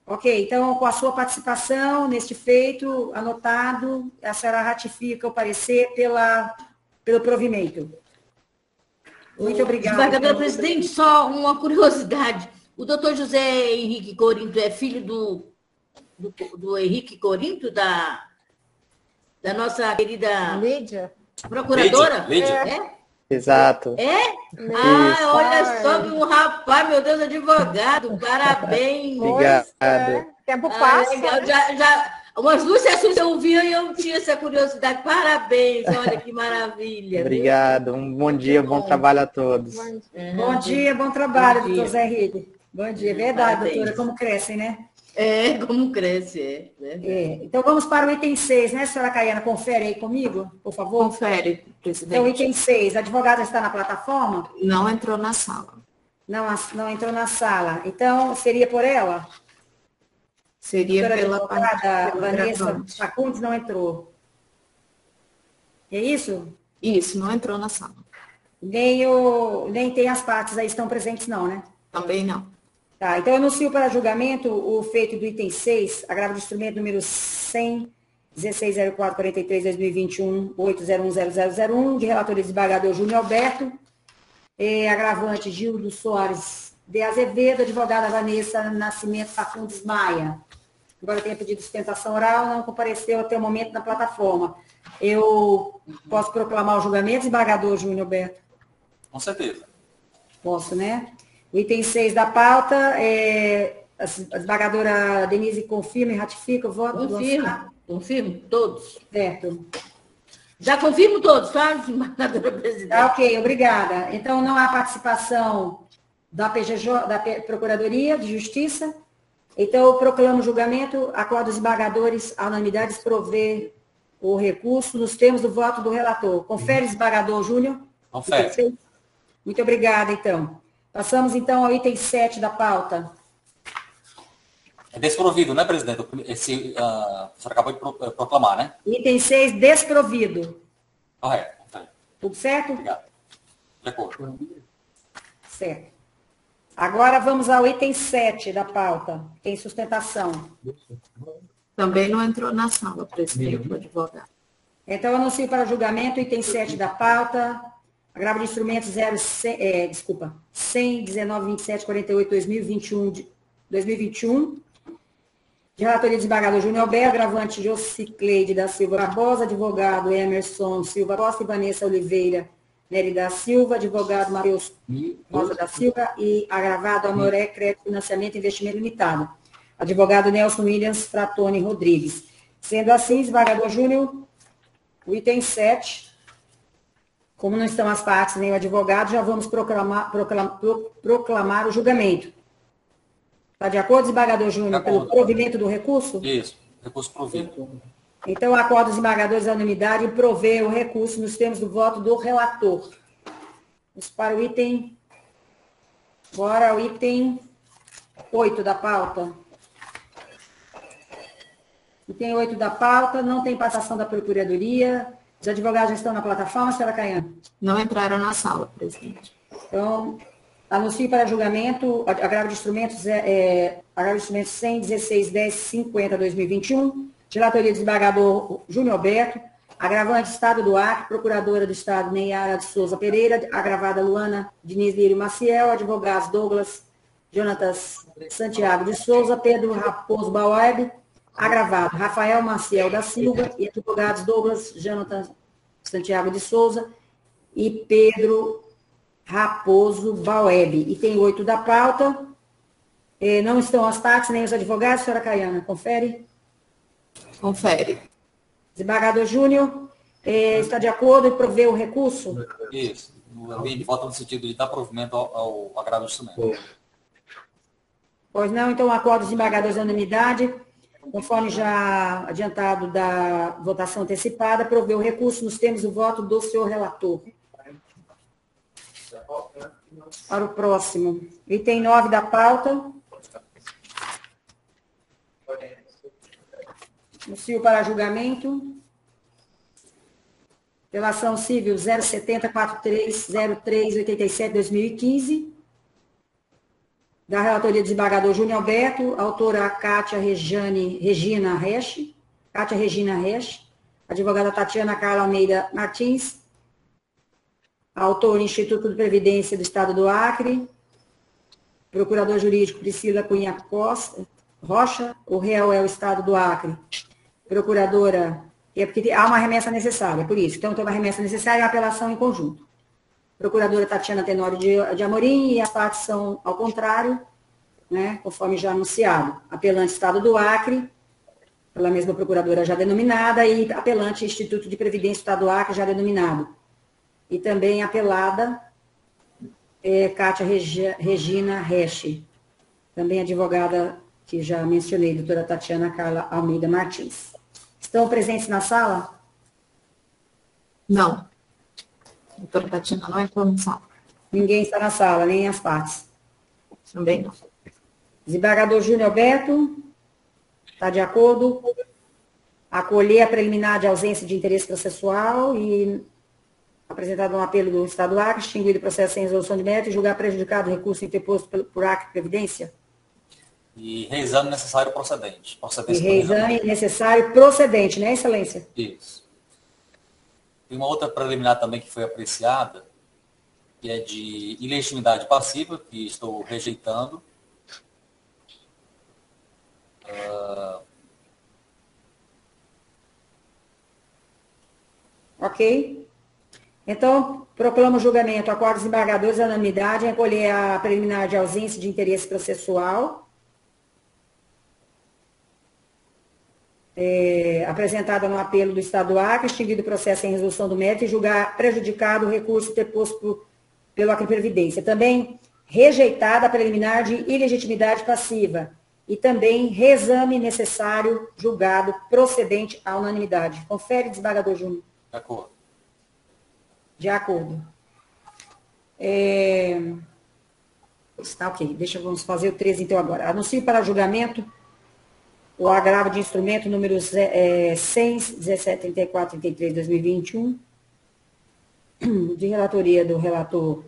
Speaker 2: Ok, então, com a sua participação neste feito, anotado, a senhora ratifica o parecer pelo provimento. Muito obrigada.
Speaker 6: Desembargadora Presidente, só uma curiosidade. O doutor José Henrique Corinto é filho do Henrique Corinto, da nossa querida
Speaker 9: Lídia?
Speaker 6: procuradora?
Speaker 3: Lídia.
Speaker 8: Exato.
Speaker 6: Olha só, um rapaz, meu Deus, advogado, parabéns.
Speaker 8: Obrigado.
Speaker 9: Tempo passa.
Speaker 6: Legal. Já, umas duas sessões eu ouvia e eu tinha essa curiosidade. Parabéns, olha que maravilha.
Speaker 8: Obrigado. Um bom dia, bom trabalho a todos.
Speaker 2: Bom dia, bom trabalho,
Speaker 6: Bom dia.
Speaker 2: doutor Zé Henrique. Bom dia, verdade,
Speaker 6: Parabéns.
Speaker 2: doutora, como crescem, né?
Speaker 6: Como cresce,
Speaker 2: Então, vamos para o item 6, né, senhora Caiana? Confere aí comigo, por favor.
Speaker 1: Confere, presidente.
Speaker 2: Então, item 6, a advogada está na plataforma?
Speaker 1: Não entrou na sala.
Speaker 2: Não entrou na sala. Então, seria por ela?
Speaker 1: Seria pela
Speaker 2: advogada
Speaker 1: pela
Speaker 2: Vanessa
Speaker 1: gravante.
Speaker 2: Facundes não entrou. É isso?
Speaker 1: Isso, não entrou na sala.
Speaker 2: Nem tem as partes aí estão presentes, não, né?
Speaker 1: Também não.
Speaker 2: Tá, então eu anuncio para julgamento o feito do item 6, agravo de instrumento número 100, 160443-2021, 8010001, de relatoria desembargador Júnior Alberto, agravante Gildo Soares de Azevedo, advogada Vanessa Nascimento Facundes Maia. Agora tem pedido de sustentação oral, não compareceu até o momento na plataforma. Eu posso proclamar o julgamento, desembargador Júnior Alberto?
Speaker 3: Com certeza.
Speaker 2: Posso, né? O item 6 da pauta, a desembargadora Denise confirma e ratifica o voto?
Speaker 6: Confirmo, todos.
Speaker 2: Certo.
Speaker 6: Já confirmo todos, tá, desembargadora Presidente?
Speaker 2: Ok, obrigada. Então, não há participação da PGJ, da Procuradoria de Justiça. Então, eu proclamo o julgamento, acordo dos desembargadores, a unanimidade prover o recurso nos termos do voto do relator. Confere, desembargador Júnior?
Speaker 3: Confere.
Speaker 2: Muito obrigada, então. Passamos, então, ao item 7 da pauta.
Speaker 3: É desprovido, né, presidente? A senhora acabou de proclamar, né?
Speaker 2: Item 6, desprovido.
Speaker 3: Correto. Confere.
Speaker 2: Tudo certo?
Speaker 3: Obrigado. De acordo.
Speaker 2: Certo. Agora vamos ao item 7 da pauta. Tem sustentação.
Speaker 1: Também não entrou na sala, presidente, o advogado.
Speaker 2: Então, eu anuncio para julgamento o item 7 da pauta, Agravo de instrumentos 100, 19, 27, 48, 2021. De relatoria, desembargador Júnior Alberto, agravante Josicleide da Silva Barbosa, advogado Emerson Silva Costa e Vanessa Oliveira Nery da Silva, advogado Matheus Rosa da Silva e agravado Amoré Crédito Financiamento e Investimento Limitado, advogado Nelson Williams Fratoni Rodrigues. Sendo assim, desembargador Júnior, o item 7, como não estão as partes nem o advogado, já vamos proclamar o julgamento. Está de acordo, desembargador Júnior, pelo provimento do recurso?
Speaker 3: Isso, recurso provido.
Speaker 2: Então, acordo dos desembargadores da unanimidade em prover o recurso nos termos do voto do relator. Vamos para o item... Agora, o item 8 da pauta. Item 8 da pauta, não tem passação da Procuradoria. Os advogados já estão na plataforma, senhora Caiana?
Speaker 1: Não entraram na sala, presidente.
Speaker 2: Então, anuncio para julgamento, agravo de instrumentos 100, 16, 10, 50, 2021, de relatoria do desembargador Júnior Alberto, agravante Estado do Acre, procuradora do Estado Neyara de Souza Pereira, agravada Luana Diniz Lírio Maciel, advogados Douglas Jonatas Santiago de Souza, Pedro Raposo Baueb, agravado Rafael Maciel da Silva e advogados Douglas Jonatas Santiago de Souza e Pedro Raposo Baueb. Item 8 da pauta. Não estão as partes nem os advogados, senhora Caiana. Confere?
Speaker 1: Confere.
Speaker 2: Desembargador Júnior, está de acordo em prover o recurso?
Speaker 3: Isso. A gente vota no sentido de dar provimento ao agravo do instrumento.
Speaker 2: Pois não, então acordo dos desembargadores da unanimidade, conforme já adiantado da votação antecipada, prover o recurso nos termos do voto do senhor relator. Para o próximo. Item 9 da pauta. Anuncio para julgamento. Relação civil 070430387-2015. Da relatoria do desembargador Júnior Alberto, autora Cátia Regina Resch, advogada Tatiana Carla Almeida Martins, autor Instituto de Previdência do Estado do Acre, procurador jurídico Priscila Cunha Costa, Rocha, o réu é o Estado do Acre, procuradora, é porque há uma remessa necessária, por isso, então tem uma remessa necessária e uma apelação em conjunto. Procuradora Tatiana Tenório de Amorim e as partes são ao contrário, né, conforme já anunciado. Apelante Estado do Acre, pela mesma procuradora já denominada, e apelante Instituto de Previdência do Estado do Acre já denominado. E também apelada Cátia Regina Resch, também advogada que já mencionei, doutora Tatiana Carla Almeida Martins. Estão presentes na sala?
Speaker 1: Não. Doutora Tatiana não entrou na sala.
Speaker 2: Ninguém está na sala, nem as partes.
Speaker 1: Também não.
Speaker 2: Desembargador Júnior Alberto, está de acordo? Acolher a preliminar de ausência de interesse processual e apresentado um apelo do Estado do Acre, extinguido o processo sem resolução de mérito e julgar prejudicado o recurso interposto por Acre Previdência?
Speaker 3: E reexame necessário procedente.
Speaker 2: E reexame necessário procedente, né, excelência?
Speaker 3: Isso. Tem uma outra preliminar também que foi apreciada, que é de ilegitimidade passiva, que estou rejeitando.
Speaker 2: Ok. Então, proclamo o julgamento. Acordo dos desembargadores da unanimidade em acolher a preliminar de ausência de interesse processual, apresentada no apelo do Estado do Acre, extinguido o processo em resolução do mérito e julgar prejudicado o recurso interposto pelo Acre Previdência. Também rejeitada a preliminar de ilegitimidade passiva e também reexame necessário julgado procedente à unanimidade. Confere, desembargador Júnior.
Speaker 3: De acordo.
Speaker 2: De acordo. Está ok. Vamos fazer o 13 então agora. Anuncio para julgamento o agravo de instrumento número 100, 17, 34, 33, 2021, de relatoria do relator,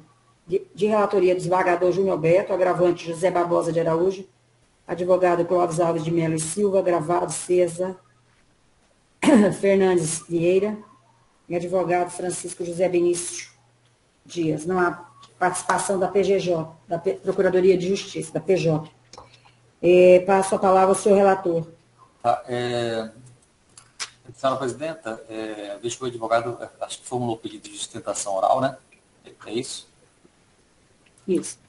Speaker 2: de relatoria do desembargador Júnior Alberto, agravante José Barbosa de Araújo, advogado Clóvis Alves de Melo e Silva, agravado César Fernandes Vieira, e advogado Francisco José Benício Dias. Não há participação da PGJ, da Procuradoria de Justiça, da PJ. Passo a palavra ao senhor relator.
Speaker 3: Tá, senhora presidenta, vejo que o advogado, acho que formulou o pedido de sustentação oral, né? É isso?
Speaker 2: Isso.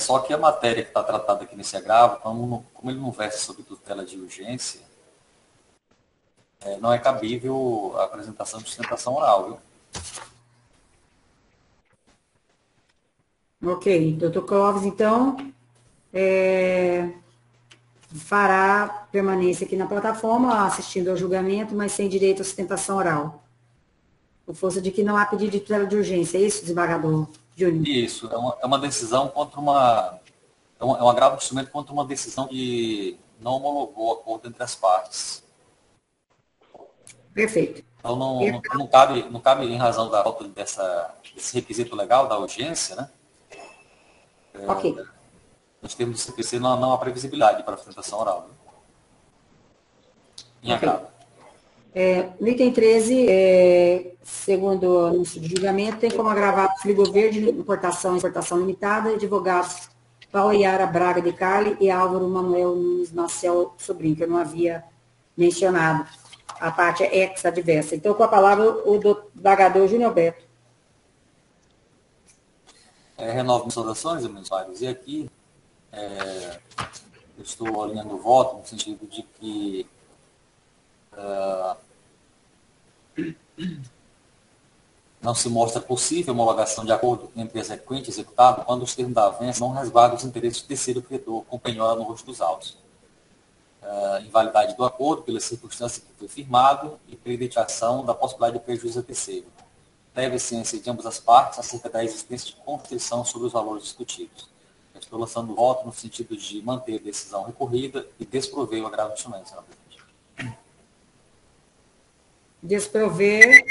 Speaker 3: Só que a matéria que está tratada aqui nesse agravo, como ele não versa sobre tutela de urgência, não é cabível a apresentação de sustentação oral, viu?
Speaker 2: Ok. Doutor Clóvis, então, fará permanência aqui na plataforma, assistindo ao julgamento, mas sem direito à sustentação oral. Por força de que não há pedido de tutela de urgência. É isso, desembargador Júnior?
Speaker 3: Isso. É uma decisão contra uma... É um agravo de instrumento contra uma decisão que não homologou o acordo entre as partes.
Speaker 2: Perfeito.
Speaker 3: Então, não cabe, em razão da falta desse requisito legal da urgência, né?
Speaker 2: Ok.
Speaker 3: Nos termos do CPC, não há previsibilidade para a sustentação oral. Em agravo.
Speaker 2: No item 13, segundo o anúncio de julgamento, tem como agravado Frigo Verde, importação e exportação limitada, advogados Paula Yara Braga de Carli e Álvaro Manuel Nunes Marcel Sobrinho, que eu não havia mencionado. A parte é ex-adversa. Então, com a palavra, o desembargador Júnior Alberto.
Speaker 3: Renovo minhas saudações, meus pares. E aqui, eu estou alinhando o voto no sentido de que não se mostra possível a homologação de acordo entre exequente e executado quando os termos da avença não resguardam os interesses de terceiro credor com penhora no rosto dos autos. Invalidade do acordo pela circunstância que foi firmado e pela identificação da possibilidade de prejuízo a terceiro. Deve ciência de ambas as partes acerca da existência de constrição sobre os valores discutidos. Estou lançando o voto no sentido de manter a decisão recorrida e desprover o agravo de instrumento, senhora presidente.
Speaker 2: Desprover.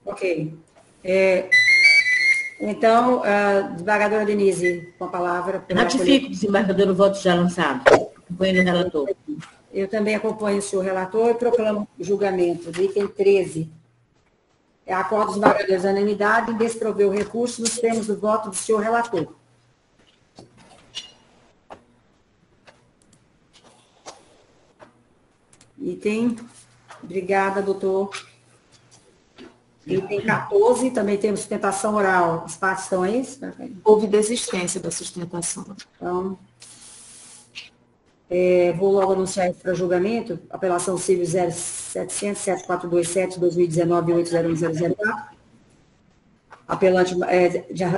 Speaker 2: Ok. Então, desembargadora Denise, com a palavra.
Speaker 6: Ratifico, desembargador, o voto já lançado. Acompanho o relator.
Speaker 2: Eu também acompanho o senhor relator e proclamo o julgamento do item 13. Acordo dos desembargadores da unanimidade em desprover o recurso nos termos do voto do senhor relator. Item, obrigada, doutor. Item 14, também temos sustentação oral. As partes estão aí?
Speaker 1: Houve desistência da sustentação.
Speaker 2: Então, vou logo anunciar isso para julgamento. Apelação civil 0700-7427-2019-80104. Apelante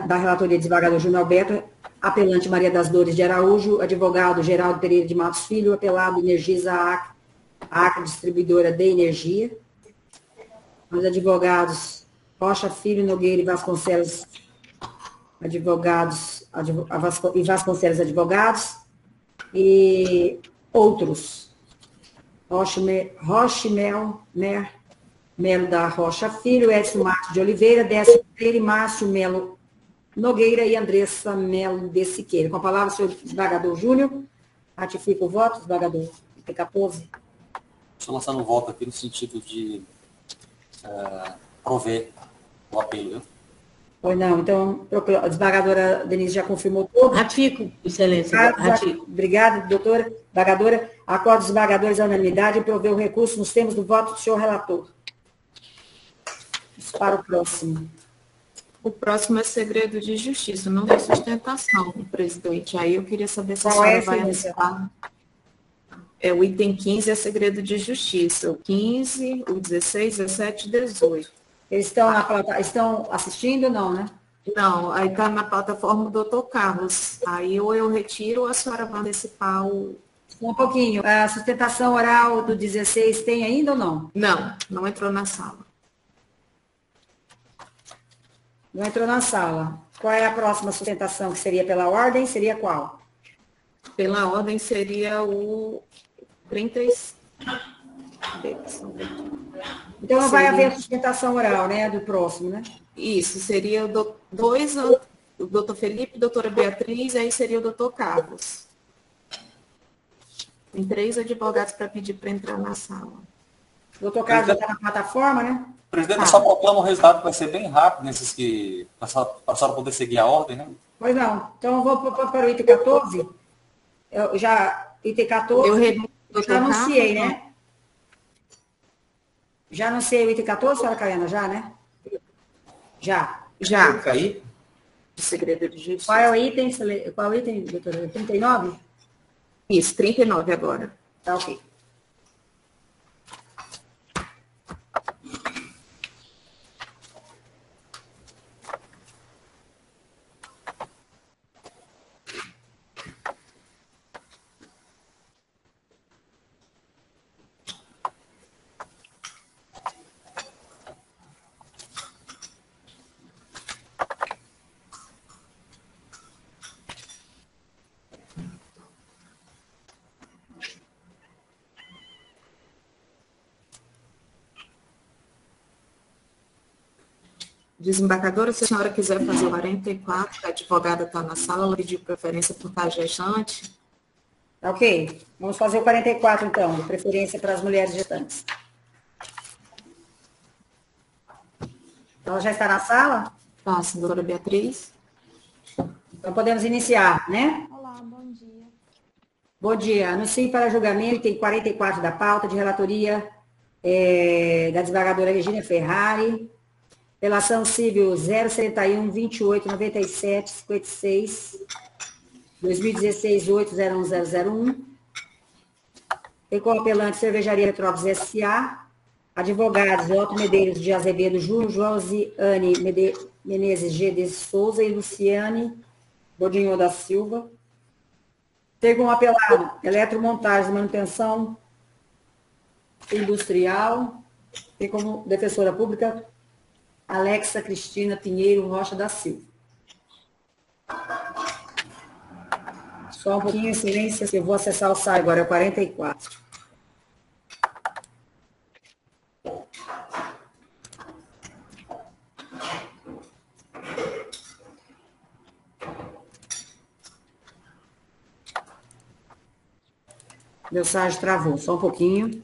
Speaker 2: da relatoria de desembargador Júnior Alberto. Apelante Maria das Dores de Araújo. Advogado Geraldo Pereira de Matos Filho. Apelado Energisa Acre Distribuidora de Energia. Os advogados Rocha Filho, Nogueira e Vasconcelos, advogados, e Vasconcelos advogados, e outros. Rochimel Melo da Rocha Filho, Edson Martins de Oliveira, Décio Pereira e Márcio Melo Nogueira e Andressa Melo de Siqueira. Com a palavra, o senhor desembargador Júnior. Ratifica o voto, desembargador. Item 14.
Speaker 3: Estou lançando o voto aqui no sentido de prover o apelo, viu?
Speaker 2: Pois não, então, a desembargadora Denise já confirmou tudo.
Speaker 6: Ratifico, excelência. Ratifico.
Speaker 2: Obrigada, doutora. Desembargadora, acordo dos desembargadores à unanimidade e prover o recurso nos termos do voto do senhor relator. Vamos para o próximo.
Speaker 1: O próximo é segredo de justiça, não tem sustentação, presidente. Aí eu queria saber se a
Speaker 2: Qual
Speaker 1: senhora
Speaker 2: é,
Speaker 1: vai
Speaker 2: excelência?
Speaker 1: anunciar. O item 15 é segredo de justiça. O 15, o 16, 17 e 18.
Speaker 2: Eles estão assistindo ou não, né?
Speaker 1: Não, aí está na plataforma do doutor Carlos. Aí ou eu retiro ou a senhora vai antecipar o...
Speaker 2: Um pouquinho. A sustentação oral do 16 tem ainda ou não?
Speaker 1: Não, não entrou na sala.
Speaker 2: Não entrou na sala. Qual é a próxima sustentação? Que seria pela ordem? Seria qual?
Speaker 1: Pela ordem seria o 36.
Speaker 2: Então não vai haver sustentação oral, né? Do próximo, né?
Speaker 1: Isso, seria o doutor Felipe, doutora Beatriz, aí seria o doutor Carlos. Tem 3 advogados para pedir para entrar na sala.
Speaker 2: Doutor Carlos está na plataforma, né?
Speaker 3: Presidente, eu só proclamo o resultado que vai ser bem rápido nesses que... para a senhora poder seguir a ordem, né?
Speaker 2: Pois não. Então, eu vou para o item 14. Item 14, eu já anunciei, né? Já anunciei o item 14, senhora Caiana? Já, né? Já.
Speaker 1: Já.
Speaker 3: Cair?
Speaker 1: De segredo de justiça.
Speaker 2: Qual é o item, doutora? 39?
Speaker 1: Isso, 39 agora.
Speaker 2: Tá ok.
Speaker 1: Desembargadora, se a senhora quiser fazer o 44, a advogada está na sala, ela pediu preferência por estar gestante.
Speaker 2: Ok. Vamos fazer o 44, então, de preferência para as mulheres gestantes. Ela já está na sala?
Speaker 1: Tá, doutora Beatriz.
Speaker 2: Então, podemos iniciar, né?
Speaker 5: Olá, bom dia.
Speaker 2: Bom dia. Anuncio para julgamento, item 44 da pauta, de relatoria da desembargadora Regina Ferrari, relação civil 071 28 97 56 2016 801001. Tem como apelante Cervejaria Petrópolis S.A., advogados Otto Medeiros de Azevedo Júnior, Josiane Menezes G. de Souza e Luciane Bodinho da Silva. Tem como apelado Eletromontagem e Manutenção Industrial. Tem como defensora pública Alexa Cristina Pinheiro Rocha da Silva. Só um pouquinho em silêncio, que eu vou acessar o site agora, é o 44. Meu site travou, só um pouquinho.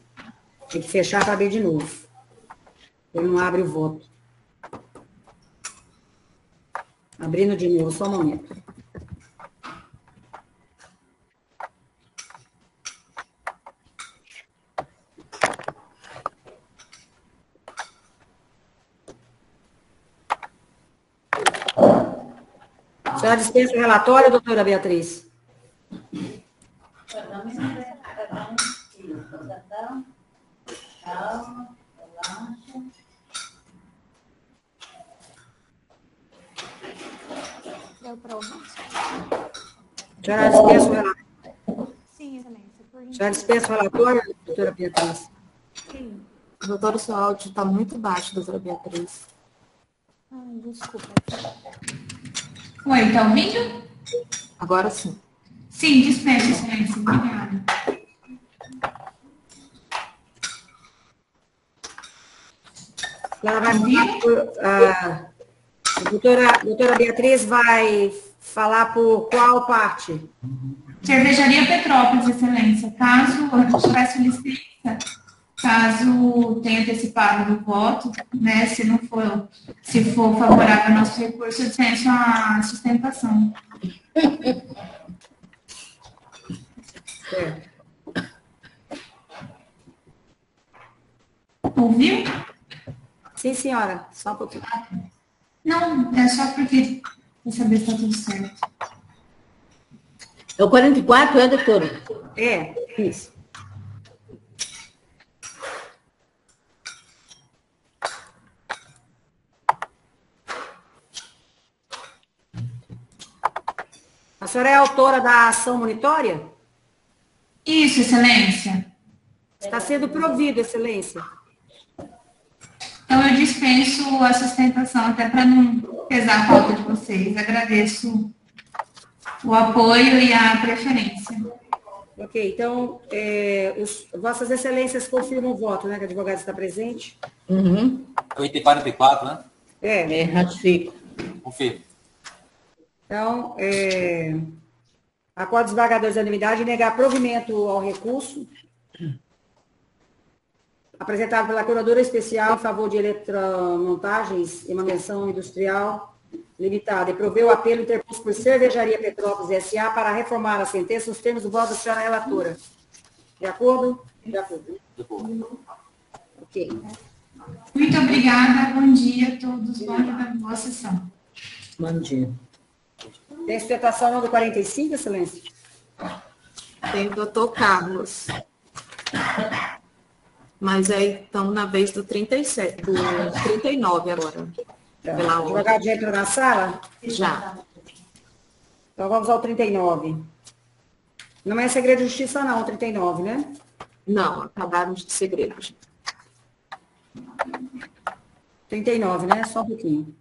Speaker 2: Tem que fechar para abrir de novo. Ele não abre o voto. Abrindo de novo, só um momento. A senhora dispensa o relatório, doutora Beatriz?
Speaker 6: Calma, relaxa.
Speaker 5: Deu para ouvir?
Speaker 2: A senhora dispensa o relatório?
Speaker 5: Sim, excelência.
Speaker 2: A senhora dispensa o relatório, doutora Beatriz?
Speaker 5: Sim.
Speaker 1: Doutora, o seu áudio está muito baixo, doutora Beatriz.
Speaker 5: Desculpa.
Speaker 10: Oi, tá ouvindo?
Speaker 1: Agora sim.
Speaker 10: Sim, dispensa, excelência. Obrigada.
Speaker 2: Ela vai doutora Beatriz vai falar por qual parte?
Speaker 10: Cervejaria Petrópolis, excelência. Caso, eu peço licença, caso tenha antecipado do voto, né, se for favorável ao nosso recurso, eu dispenso a sustentação.
Speaker 2: Certo.
Speaker 10: Ouviu?
Speaker 2: Sim, senhora. Só um pouquinho.
Speaker 10: Não, é só porque para saber se está tudo certo.
Speaker 6: É o 44, é, doutora?
Speaker 2: É, isso. A senhora é autora da ação monitória?
Speaker 10: Isso, excelência.
Speaker 2: Está sendo provido, excelência.
Speaker 10: Então, eu dispenso a sustentação, até para não pesar a pauta de vocês. Agradeço o apoio e a preferência.
Speaker 2: Ok, então, Vossas Excelências confirmam o voto, né, que a advogada está presente?
Speaker 6: Uhum.
Speaker 3: O item 44, né?
Speaker 6: Ratifico.
Speaker 3: Confirmo.
Speaker 2: Então, Acordo dos desembargadores da unanimidade, negar provimento ao recurso apresentado pela Curadora Especial em favor de eletromontagens e manutenção industrial limitada e prover o apelo interposto por Cervejaria Petrópolis S.A. para reformar a sentença nos termos do voto da senhora relatora. De acordo? De acordo. Ok.
Speaker 10: Muito obrigada, bom dia a todos, bom dia da boa sessão.
Speaker 6: Bom dia.
Speaker 2: Tem sustentação número 45, excelência?
Speaker 1: Tem o doutor Carlos. Mas aí estamos na vez do 37, do 39 agora.
Speaker 2: Tá.
Speaker 1: Pela
Speaker 2: O advogado já entrou na sala?
Speaker 1: Já.
Speaker 2: Então vamos ao 39. Não é segredo de justiça não, 39, né?
Speaker 1: Não, acabaram de segredos.
Speaker 2: 39, né? Só um pouquinho.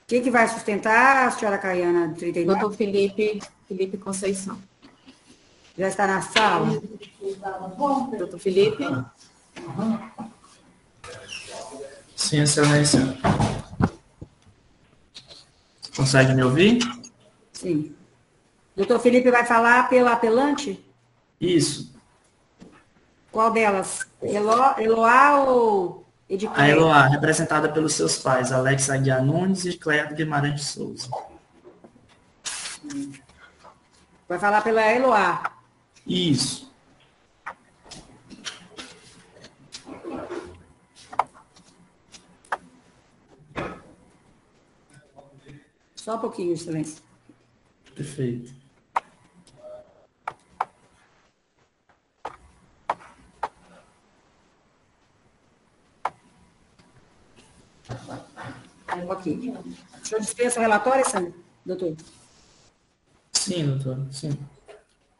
Speaker 2: Quem que vai sustentar, a senhora Caiana, 39?
Speaker 1: Doutor Felipe Conceição.
Speaker 2: Já está na sala?
Speaker 1: Doutor Felipe?
Speaker 11: Sim, excelência. Consegue me ouvir?
Speaker 2: Sim. Doutor Felipe vai falar pela apelante?
Speaker 11: Isso.
Speaker 2: Qual delas? Eloá ou Edicleia?
Speaker 11: A Eloá, representada pelos seus pais, Alex Aguiar Nunes e Cléia Guimarães de Souza.
Speaker 2: Vai falar pela Eloá.
Speaker 11: Isso.
Speaker 2: Só um pouquinho, excelência.
Speaker 11: Perfeito.
Speaker 2: Ok. O senhor dispensa o relatório, doutor?
Speaker 11: Sim, doutor. Sim.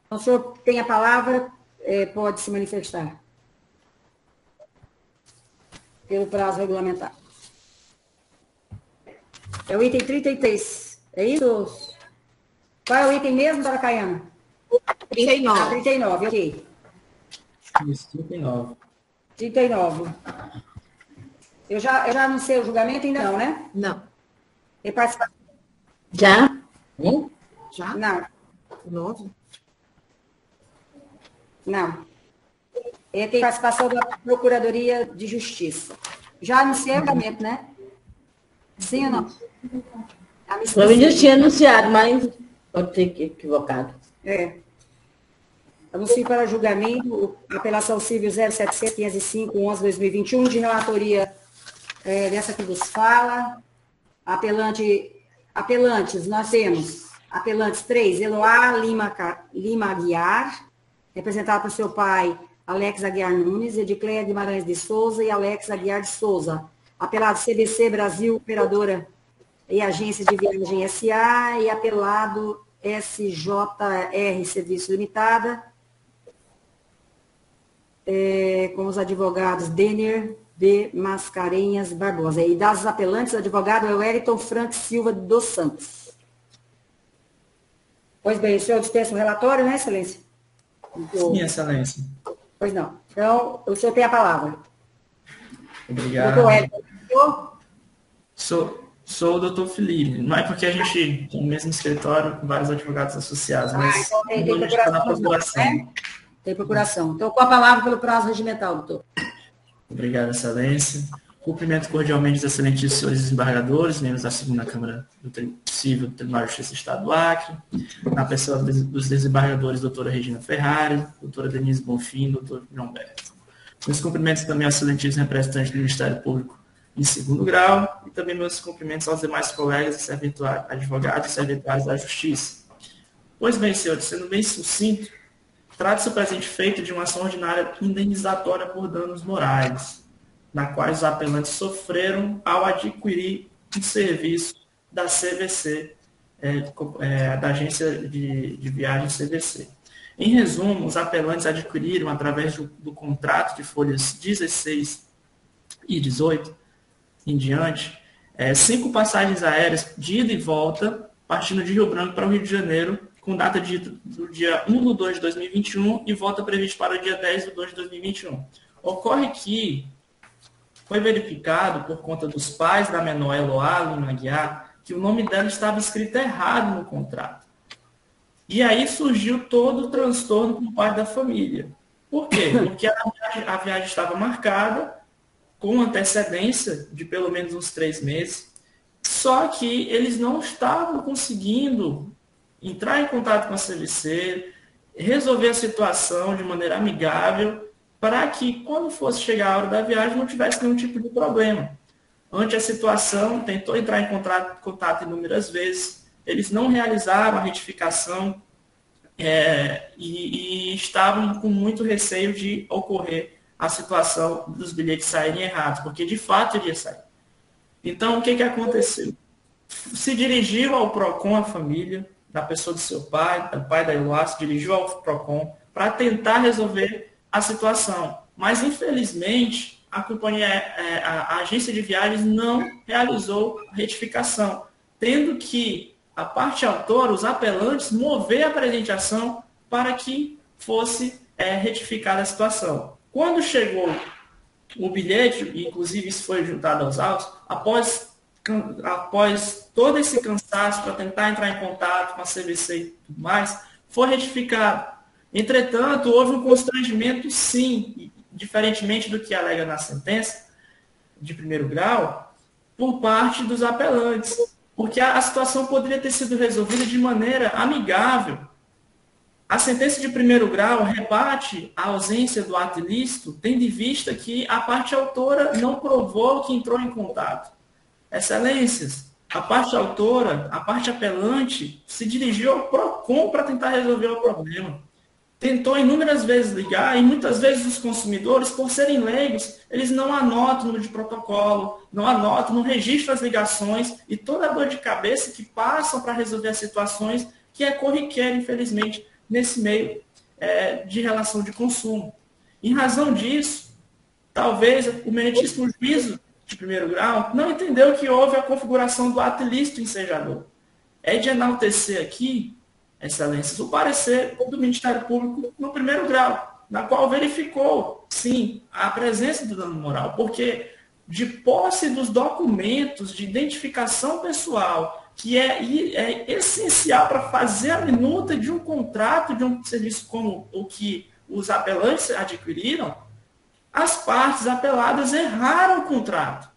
Speaker 2: Então, o senhor tem a palavra, pode se manifestar. Pelo prazo regulamentar. É o item 33. É isso? Qual é o item mesmo, doutora Caiana?
Speaker 1: 39.
Speaker 2: Ah, 39, ok.
Speaker 11: Isso, 39.
Speaker 2: 39. Eu já anunciei o julgamento ainda não, né?
Speaker 1: Não.
Speaker 2: Tem participação?
Speaker 6: Já?
Speaker 1: Já?
Speaker 2: Não.
Speaker 1: 9?
Speaker 2: Não. Tem participação da Procuradoria de Justiça. Já anunciei o julgamento, né? Sim ou não?
Speaker 6: Eu já tinha anunciado, mas pode ter equivocado.
Speaker 2: Anuncio para julgamento a apelação civil 07605-11-2021, de relatoria dessa que vos fala. Apelantes, nós temos apelantes 3, Eloá Lima Aguiar, representado por seu pai, Alex Aguiar Nunes, Edicleia Guimarães de Souza e Alex Aguiar de Souza. Apelado CBC Brasil, operadora e agência de viagem SA, e apelado SJR Serviço Limitada, com os advogados Denner B. Mascarenhas Barbosa. E das apelantes, o advogado é o Wellington Frank Silva dos Santos. Pois bem, o senhor dispensa o relatório, né, excelência?
Speaker 11: Sim, excelência.
Speaker 2: Pois não. Então, o senhor tem a palavra.
Speaker 11: Obrigado.
Speaker 2: Doutor Wellington.
Speaker 11: Sou o doutor Felipe. Não é porque a gente tem o mesmo escritório com vários advogados associados, mas
Speaker 2: então tem
Speaker 11: a gente está na
Speaker 2: procuração.
Speaker 11: procuração.
Speaker 2: Tem procuração. Então, com a palavra pelo prazo regimental, doutor.
Speaker 11: Obrigado, excelência. Cumprimento cordialmente os excelentíssimos senhores desembargadores, membros da segunda Câmara Civil do Tribunal de Justiça do Estado do Acre, na pessoa dos desembargadores, doutora Regina Ferrari, doutora Denise Bonfim, doutor João Berto. Meus cumprimentos também aos excelentíssimos representantes do Ministério Público em segundo grau, e também meus cumprimentos aos demais colegas e advogados e servidores da Justiça. Pois bem, senhores, sendo bem sucinto, trata-se o presente feito de uma ação ordinária indenizatória por danos morais, na qual os apelantes sofreram ao adquirir um serviço da CVC, da agência de viagem CVC. Em resumo, os apelantes adquiriram, através do contrato de folhas 16 e 18 em diante, 5 passagens aéreas de ida e volta, partindo de Rio Branco para o Rio de Janeiro, com data do dia 1/2 de 2021 e volta prevista para o dia 10/2 de 2021. Ocorre que foi verificado, por conta dos pais da menor Eloá Lima Aguiar, que o nome dela estava escrito errado no contrato. E aí surgiu todo o transtorno por parte da família. Por quê? Porque a viagem estava marcada com antecedência de pelo menos uns 3 meses, só que eles não estavam conseguindo entrar em contato com a CVC, resolver a situação de maneira amigável, para que, quando fosse chegar a hora da viagem, não tivesse nenhum tipo de problema. Ante a situação, tentou entrar em contato inúmeras vezes, eles não realizaram a retificação e estavam com muito receio de ocorrer a situação dos bilhetes saírem errados, porque de fato iria sair. Então, o que aconteceu? Se dirigiu ao PROCON, a família, da pessoa do seu pai, do pai da Eloá, se dirigiu ao PROCON para tentar resolver a situação. Mas, infelizmente, a agência de viagens não realizou a retificação, tendo que a parte autora, os apelantes, mover a presente ação para que fosse retificada a situação. Quando chegou o bilhete, e inclusive isso foi juntado aos autos, após todo esse cansaço para tentar entrar em contato com a CVC e tudo mais, foi retificado. Entretanto, houve um constrangimento, sim, diferentemente do que alega na sentença de primeiro grau, por parte dos apelantes, porque a situação poderia ter sido resolvida de maneira amigável. A sentença de primeiro grau rebate a ausência do ato ilícito, tendo em vista que a parte autora não provou que entrou em contato. Excelências, a parte autora, a parte apelante, se dirigiu ao PROCON para tentar resolver o problema. Tentou inúmeras vezes ligar, e muitas vezes os consumidores, por serem leigos, eles não anotam o número de protocolo, não anotam, não registram as ligações e toda a dor de cabeça que passam para resolver as situações que é corriqueira, infelizmente, nesse meio de relação de consumo. Em razão disso, talvez o meritíssimo juízo de primeiro grau não entendeu que houve a configuração do ato ilícito ensejador. É de enaltecer aqui, excelências, o parecer do Ministério Público no primeiro grau, na qual verificou, sim, a presença do dano moral, porque de posse dos documentos de identificação pessoal, que é essencial para fazer a minuta de um contrato de um serviço como o que os apelantes adquiriram, as partes apeladas erraram o contrato,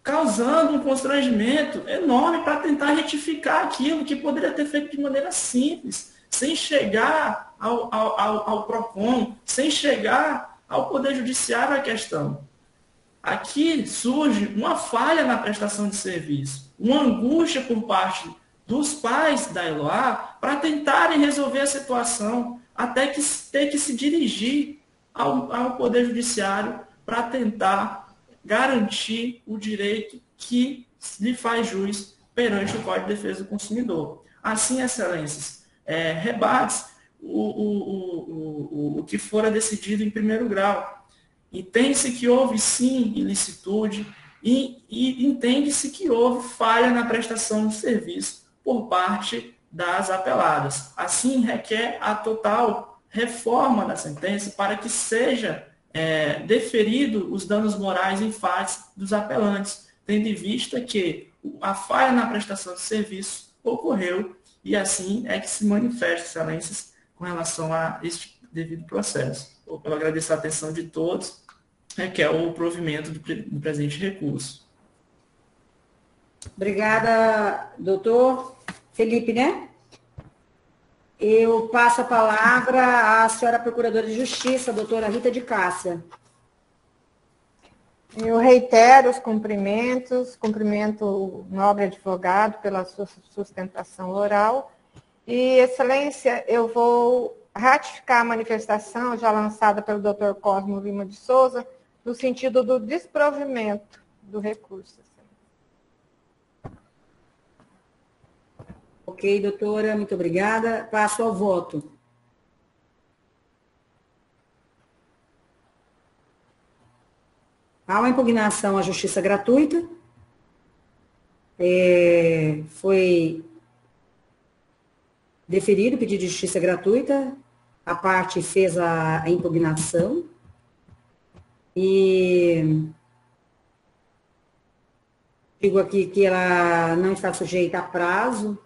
Speaker 11: causando um constrangimento enorme para tentar retificar aquilo que poderia ter feito de maneira simples, sem chegar ao PROCON, sem chegar ao Poder Judiciário a questão. Aqui surge uma falha na prestação de serviço, uma angústia por parte dos pais da Eloá para tentarem resolver a situação, até que ter que se dirigir ao Poder Judiciário para tentar garantir o direito que lhe faz jus perante o Código de Defesa do Consumidor. Assim, excelências, rebates o que fora decidido em primeiro grau. Entende-se que houve, sim, ilicitude e entende-se que houve falha na prestação de serviço por parte das apeladas. Assim, requer a total reforma da sentença para que seja deferido os danos morais em face dos apelantes, tendo em vista que a falha na prestação de serviço ocorreu e assim é que se manifesta, excelências, com relação a este devido processo. Eu agradeço a atenção de todos, que é o provimento do presente recurso.
Speaker 2: Obrigada, doutor Felipe, né? Eu passo a palavra à senhora Procuradora de Justiça, doutora Rita de Cássia.
Speaker 9: Eu reitero os cumprimentos, cumprimento o nobre advogado pela sua sustentação oral. E, excelência, eu vou ratificar a manifestação já lançada pelo doutor Cosmo Lima de Souza, no sentido do desprovimento do recurso.
Speaker 2: Ok, doutora, muito obrigada. Passo ao voto. Há uma impugnação à justiça gratuita. Foi deferido o pedido de justiça gratuita. A parte fez a impugnação. E Digo aqui que ela não está sujeita a prazo,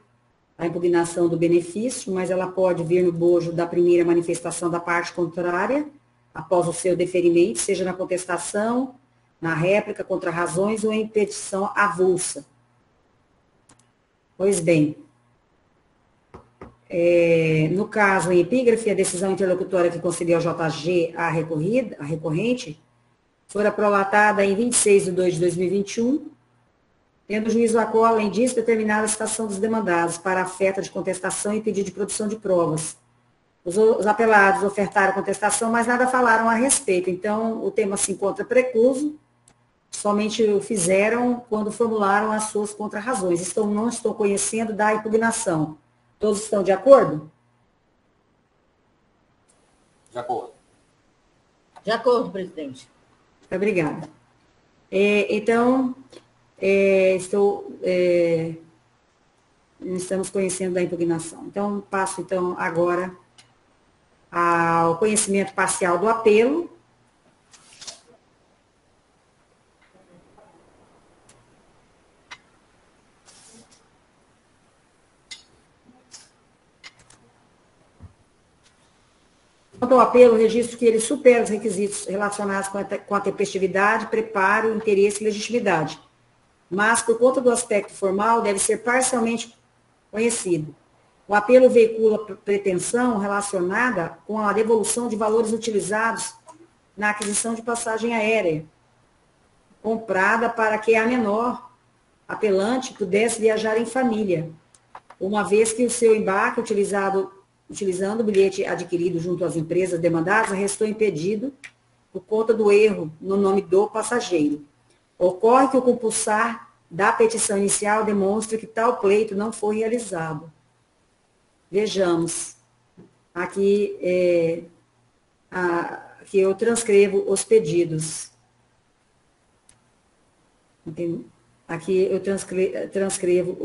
Speaker 2: a impugnação do benefício, mas ela pode vir no bojo da primeira manifestação da parte contrária, após o seu deferimento, seja na contestação, na réplica, contra razões ou em petição avulsa. Pois bem, no caso, em epígrafe, a decisão interlocutória que concedeu ao JG a recorrente, fora prolatada em 26 de 2 de 2021, tendo o juízo ACO, além disso, determinado a citação dos demandados para afeta de contestação e pedido de produção de provas. Os apelados ofertaram contestação, mas nada falaram a respeito. Então, o tema se encontra precluso, somente o fizeram quando formularam as suas contrarrazões. Não estou conhecendo da impugnação. Todos estão de acordo?
Speaker 3: De acordo.
Speaker 12: De acordo, presidente.
Speaker 2: Obrigada. Então, estamos conhecendo da impugnação. Então, passo então agora ao conhecimento parcial do apelo. Quanto ao apelo, registro que ele supera os requisitos relacionados com a tempestividade, preparo, interesse e legitimidade, mas, por conta do aspecto formal, deve ser parcialmente conhecido. O apelo veicula pretensão relacionada com a devolução de valores utilizados na aquisição de passagem aérea, comprada para que a menor apelante pudesse viajar em família, uma vez que o seu embarque utilizando o bilhete adquirido junto às empresas demandadas, restou impedido por conta do erro no nome do passageiro. Ocorre que o compulsar da petição inicial demonstra que tal pleito não foi realizado. Vejamos. Aqui eu transcrevo os pedidos. Aqui eu transcrevo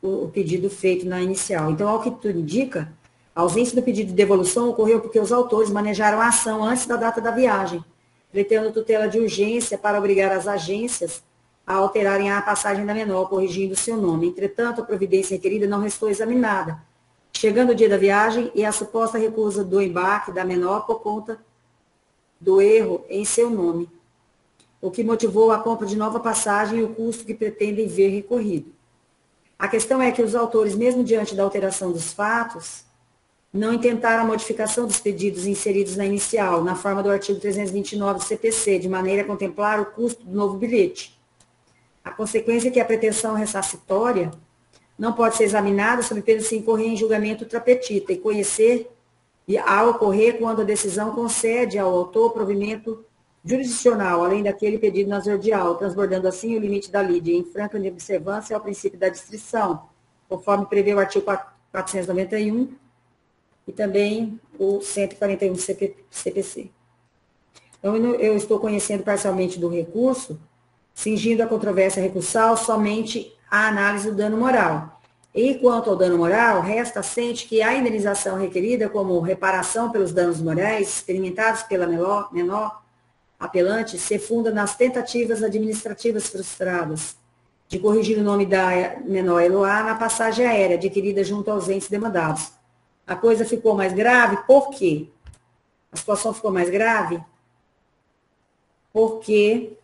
Speaker 2: o pedido feito na inicial. Então, ao que tudo indica, a ausência do pedido de devolução ocorreu porque os autores manejaram a ação antes da data da viagem, pretendo tutela de urgência para obrigar as agências a alterarem a passagem da menor, corrigindo seu nome. Entretanto, a providência requerida não restou examinada, chegando o dia da viagem e a suposta recusa do embarque da menor por conta do erro em seu nome, o que motivou a compra de nova passagem e o custo que pretendem ver recorrido. A questão é que os autores, mesmo diante da alteração dos fatos, não intentaram a modificação dos pedidos inseridos na inicial, na forma do artigo 329 do CPC, de maneira a contemplar o custo do novo bilhete. A consequência é que a pretensão ressarcitória não pode ser examinada sob pena de se incorrer em julgamento ultrapetita e conhecer a ocorrer quando a decisão concede ao autor provimento jurisdicional, além daquele pedido na exordial, transbordando assim o limite da lide, em franca observância ao princípio da distrição, conforme prevê o artigo 491 e também o 141 do CPC. Então, eu estou conhecendo parcialmente do recurso, cingindo a controvérsia recursal somente à análise do dano moral. E quanto ao dano moral, resta assente que a indenização requerida como reparação pelos danos morais experimentados pela menor apelante se funda nas tentativas administrativas frustradas de corrigir o nome da menor Eloá na passagem aérea adquirida junto aos entes demandados. A coisa ficou mais grave, por quê? A situação ficou mais grave porque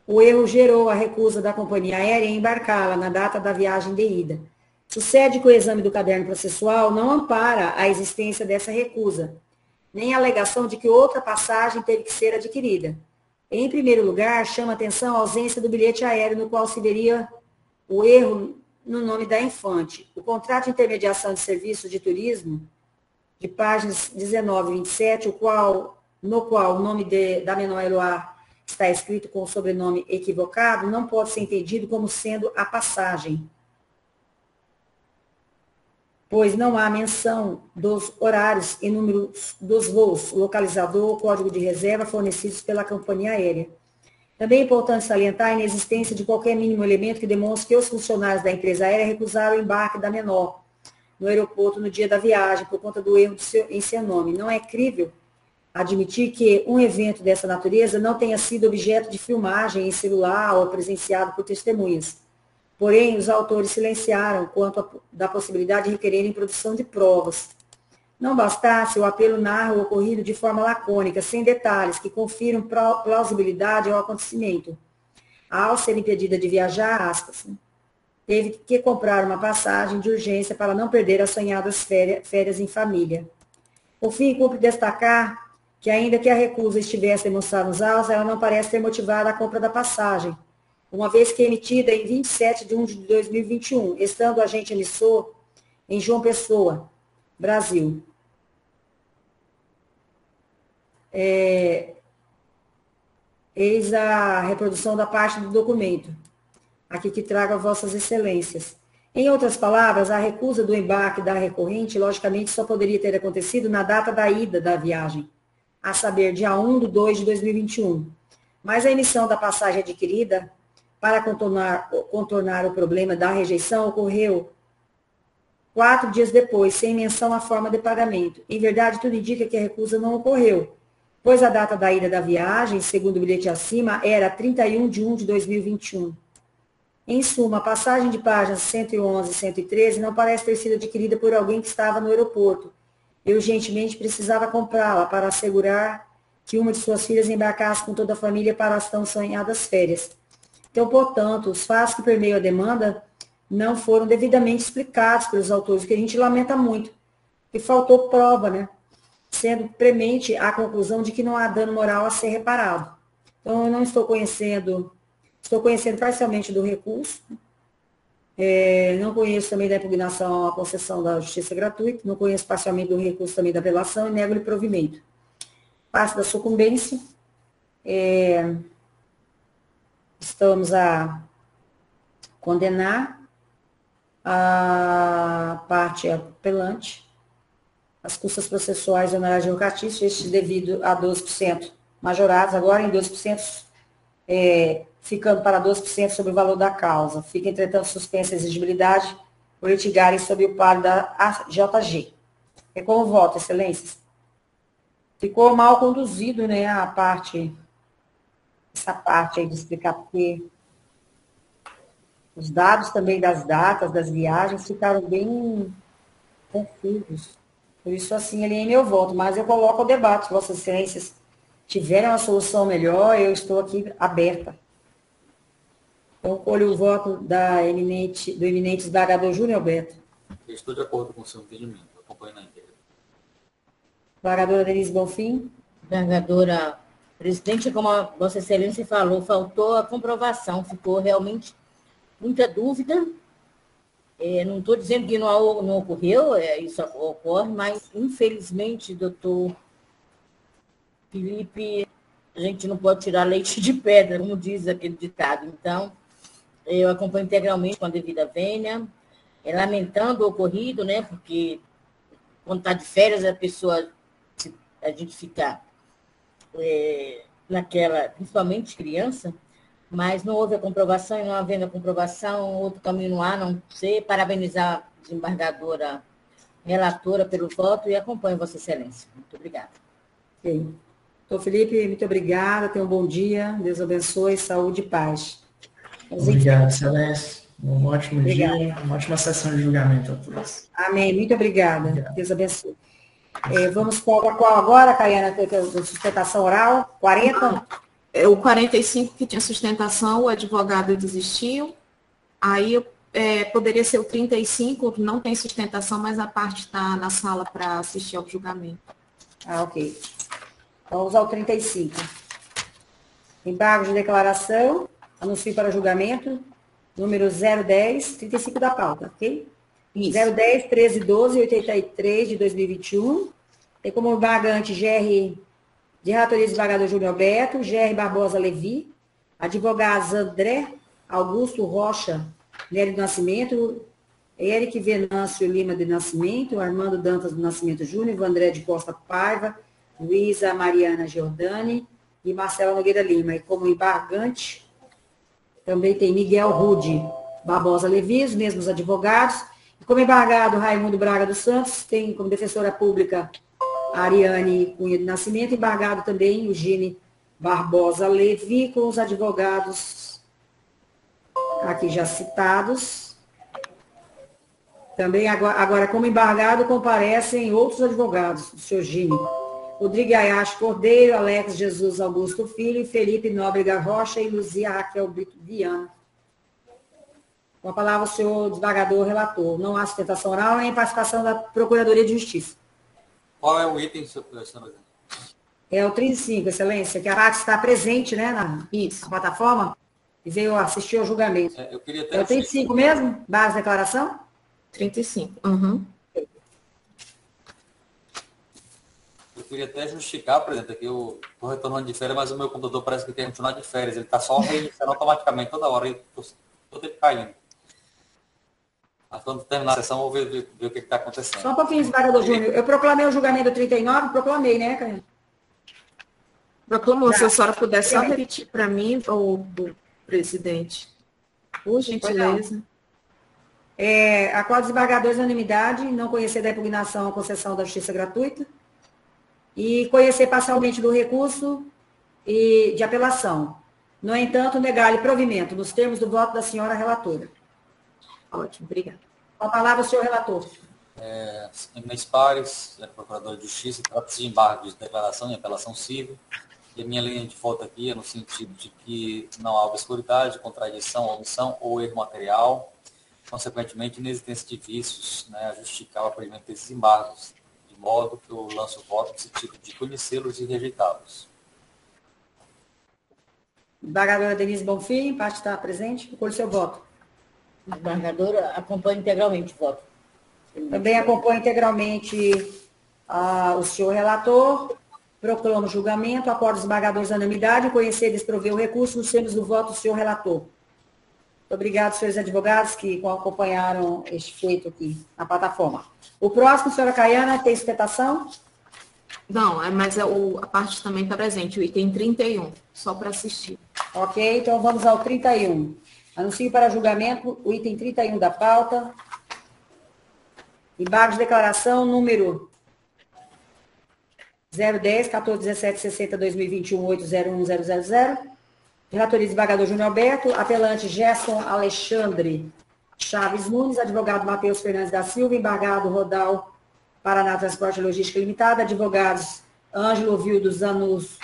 Speaker 2: o erro gerou a recusa da companhia aérea em embarcá-la na data da viagem de ida. Sucede que o exame do caderno processual não ampara a existência dessa recusa, nem a alegação de que outra passagem teve que ser adquirida. Em primeiro lugar, chama atenção a ausência do bilhete aéreo no qual se veria o erro no nome da infante. O contrato de intermediação de serviço de turismo, de páginas 19 e 27, no qual o nome da menor Eloá está escrito com o sobrenome equivocado, não pode ser entendido como sendo a passagem, pois não há menção dos horários e números dos voos, localizador ou código de reserva fornecidos pela companhia aérea. Também é importante salientar a inexistência de qualquer mínimo elemento que demonstre que os funcionários da empresa aérea recusaram o embarque da menor no aeroporto no dia da viagem, por conta do erro em seu nome. Não é crível admitir que um evento dessa natureza não tenha sido objeto de filmagem em celular ou presenciado por testemunhas. Porém, os autores silenciaram quanto da possibilidade de requererem produção de provas. Não bastasse, o apelo narra o ocorrido de forma lacônica, sem detalhes, que confiram plausibilidade ao acontecimento. Ao ser impedida de viajar, aspas, teve que comprar uma passagem de urgência para não perder as sonhadas férias em família. Por fim, cumpre destacar que, ainda que a recusa estivesse demonstrada nos autos, ela não parece ter motivado a compra da passagem, uma vez que emitida em 27 de 1 de 2021, estando o agente emissor em João Pessoa, Brasil. Eis a reprodução da parte do documento, aqui que trago a vossas excelências. Em outras palavras, a recusa do embarque da recorrente, logicamente, só poderia ter acontecido na data da ida da viagem, a saber, dia 1/2/2021. Mas a emissão da passagem adquirida para contornar o problema da rejeição ocorreu 4 dias depois, sem menção à forma de pagamento. Em verdade, tudo indica que a recusa não ocorreu, pois a data da ida da viagem, segundo o bilhete acima, era 31 de 1 de 2021. Em suma, a passagem de páginas 111 e 113 não parece ter sido adquirida por alguém que estava no aeroporto e urgentemente precisava comprá-la para assegurar que uma de suas filhas embarcasse com toda a família para as tão sonhadas férias. Então, portanto, os fatos que permeiam a demanda não foram devidamente explicados pelos autores, o que a gente lamenta muito, que faltou prova, né? Sendo premente a conclusão de que não há dano moral a ser reparado. Então, eu não estou conhecendo parcialmente do recurso, não conheço também da impugnação à concessão da justiça gratuita, não conheço parcialmente do recurso também da apelação e nego-lhe provimento. Parte da sucumbência, estamos a condenar a parte apelante, as custas processuais e honorários advocatícios, este devido a 12% majorados, agora em 12%, ficando para 12% sobre o valor da causa. Fica, entretanto, suspensa a exigibilidade por litigarem sob o paro da AJG. É como voto, excelências. Ficou mal conduzido, né, essa parte aí de explicar porque os dados também das datas, das viagens, ficaram bem confusos. Por isso, assim, ele é meu voto, mas eu coloco ao debate. Se vossas excelências tiverem uma solução melhor, eu estou aqui aberta. Então, colho o voto do eminente desembargador Júnior Alberto.
Speaker 3: Eu estou de acordo com o seu entendimento, acompanho na íntegra.
Speaker 2: Desembargadora Denise Bonfim.
Speaker 12: Desembargadora presidente, como a Vossa Excelência falou, faltou a comprovação, ficou realmente muita dúvida. Não estou dizendo que não ocorreu, isso ocorre, mas, infelizmente, doutor Felipe, a gente não pode tirar leite de pedra, como diz aquele ditado. Então, eu acompanho integralmente com a devida vênia, lamentando o ocorrido, né? Porque quando está de férias, a gente fica naquela, principalmente criança, mas não houve a comprovação, e não havendo a comprovação, outro caminho não há, não sei. Parabenizar a desembargadora relatora pelo voto e acompanho Vossa Excelência. Muito obrigada.
Speaker 2: Ok. Doutor Felipe, muito obrigada, tenha um bom dia, Deus abençoe, saúde e paz.
Speaker 11: Obrigado, Excelência. Um ótimo dia, uma ótima sessão de julgamento a todos.
Speaker 2: Amém, muito obrigada. Obrigado. Deus abençoe. Vamos para qual agora, Caiana, sustentação oral? 40?
Speaker 1: O 45 que tinha sustentação, o advogado desistiu. Aí poderia ser o 35, que não tem sustentação, mas a parte está na sala para assistir ao julgamento.
Speaker 2: Ok. Vamos ao 35. Embargo de declaração, anuncio para julgamento, número 010, 35 da pauta, ok? Isso. 010, 13, 12, 83 de 2021. Tem como embargante GR de relatoria desembargador Júnior Alberto, GR Barbosa Levi, advogados André Augusto Rocha Nery do Nascimento, Eric Venâncio Lima de Nascimento, Armando Dantas do Nascimento Júnior, André de Costa Paiva, Luísa Mariana Giordani, e Marcela Nogueira Lima. E como embargante, também tem Miguel Rude Barbosa Levi, os mesmos advogados. E como embargado, Raimundo Braga dos Santos, tem como defensora pública Ariane Cunha do Nascimento, embargado também Eugênio Barbosa Levi, com os advogados aqui já citados. Também agora como embargado, comparecem outros advogados, o senhor Gini. Rodrigo Ayashi Cordeiro, Alex Jesus Augusto Filho, Felipe Nóbrega Rocha e Luzia Raquel Brito Viana. Com a palavra o senhor desembargador relator. Não há sustentação oral nem participação da Procuradoria de Justiça.
Speaker 3: Qual é o item, senhor presidente?
Speaker 2: É o 35, excelência, que a parte está presente, né, na plataforma e veio assistir ao julgamento.
Speaker 3: Eu queria até
Speaker 2: é o 35 mesmo? Base de declaração?
Speaker 1: 35. Uhum.
Speaker 3: Eu queria até justificar, presidente, que eu estou retornando de férias, mas o meu computador parece que tem que continuar de férias. Ele está só reiniciando automaticamente toda hora. Eu estou tempo caindo. Mas quando terminar a sessão, eu vou ver o que está acontecendo.
Speaker 2: Só um pouquinho, desembargador Júnior. Eu proclamei o julgamento do 39, proclamei, né, Caio?
Speaker 1: Proclamou. Se a senhora puder só repetir para mim, ou do presidente, por gentileza.
Speaker 2: Acordo dos desembargadores na unanimidade, não conhecer da impugnação à concessão da justiça gratuita e conhecer parcialmente do recurso e de apelação. No entanto, negar-lhe provimento nos termos do voto da senhora relatora.
Speaker 1: Ótimo, obrigada.
Speaker 2: Com a palavra, o senhor relator.
Speaker 3: Eminentes pares, Procurador de Justiça, trata-se de embargos de declaração e apelação civil. E a minha linha de voto aqui é no sentido de que não há obscuridade, contradição, omissão ou erro material. Consequentemente, inexistência de vícios, né, a justificar o acolhimento desses embargos, de modo que eu lanço o voto no sentido de conhecê-los e rejeitá-los.
Speaker 2: Desembargadora Denise Bonfim, parte está presente, recolhe seu voto.
Speaker 12: Desembargadora, acompanha integralmente o voto.
Speaker 2: Também acompanha integralmente o senhor relator, proclama o julgamento, acordo dos desembargadores da unanimidade, conhecer e desprover o recurso nos termos do voto do senhor relator. Muito obrigado, senhores advogados, que acompanharam este feito aqui na plataforma. O próximo, senhora Caiana, tem sustentação?
Speaker 1: Não, mas a parte também está presente, o item 31, só para assistir.
Speaker 2: Ok, então vamos ao 31. Anuncio para julgamento o item 31 da pauta. Embargo de declaração número 010, 14, 17, 60, 2021, 801, 000. Relatoria desembargador Júnior Alberto, apelante Gerson Alexandre Chaves Nunes, advogado Matheus Fernandes da Silva, embargado Rodal Paraná Transporte e Logística Limitada, advogados Ângelo Vildo Zanus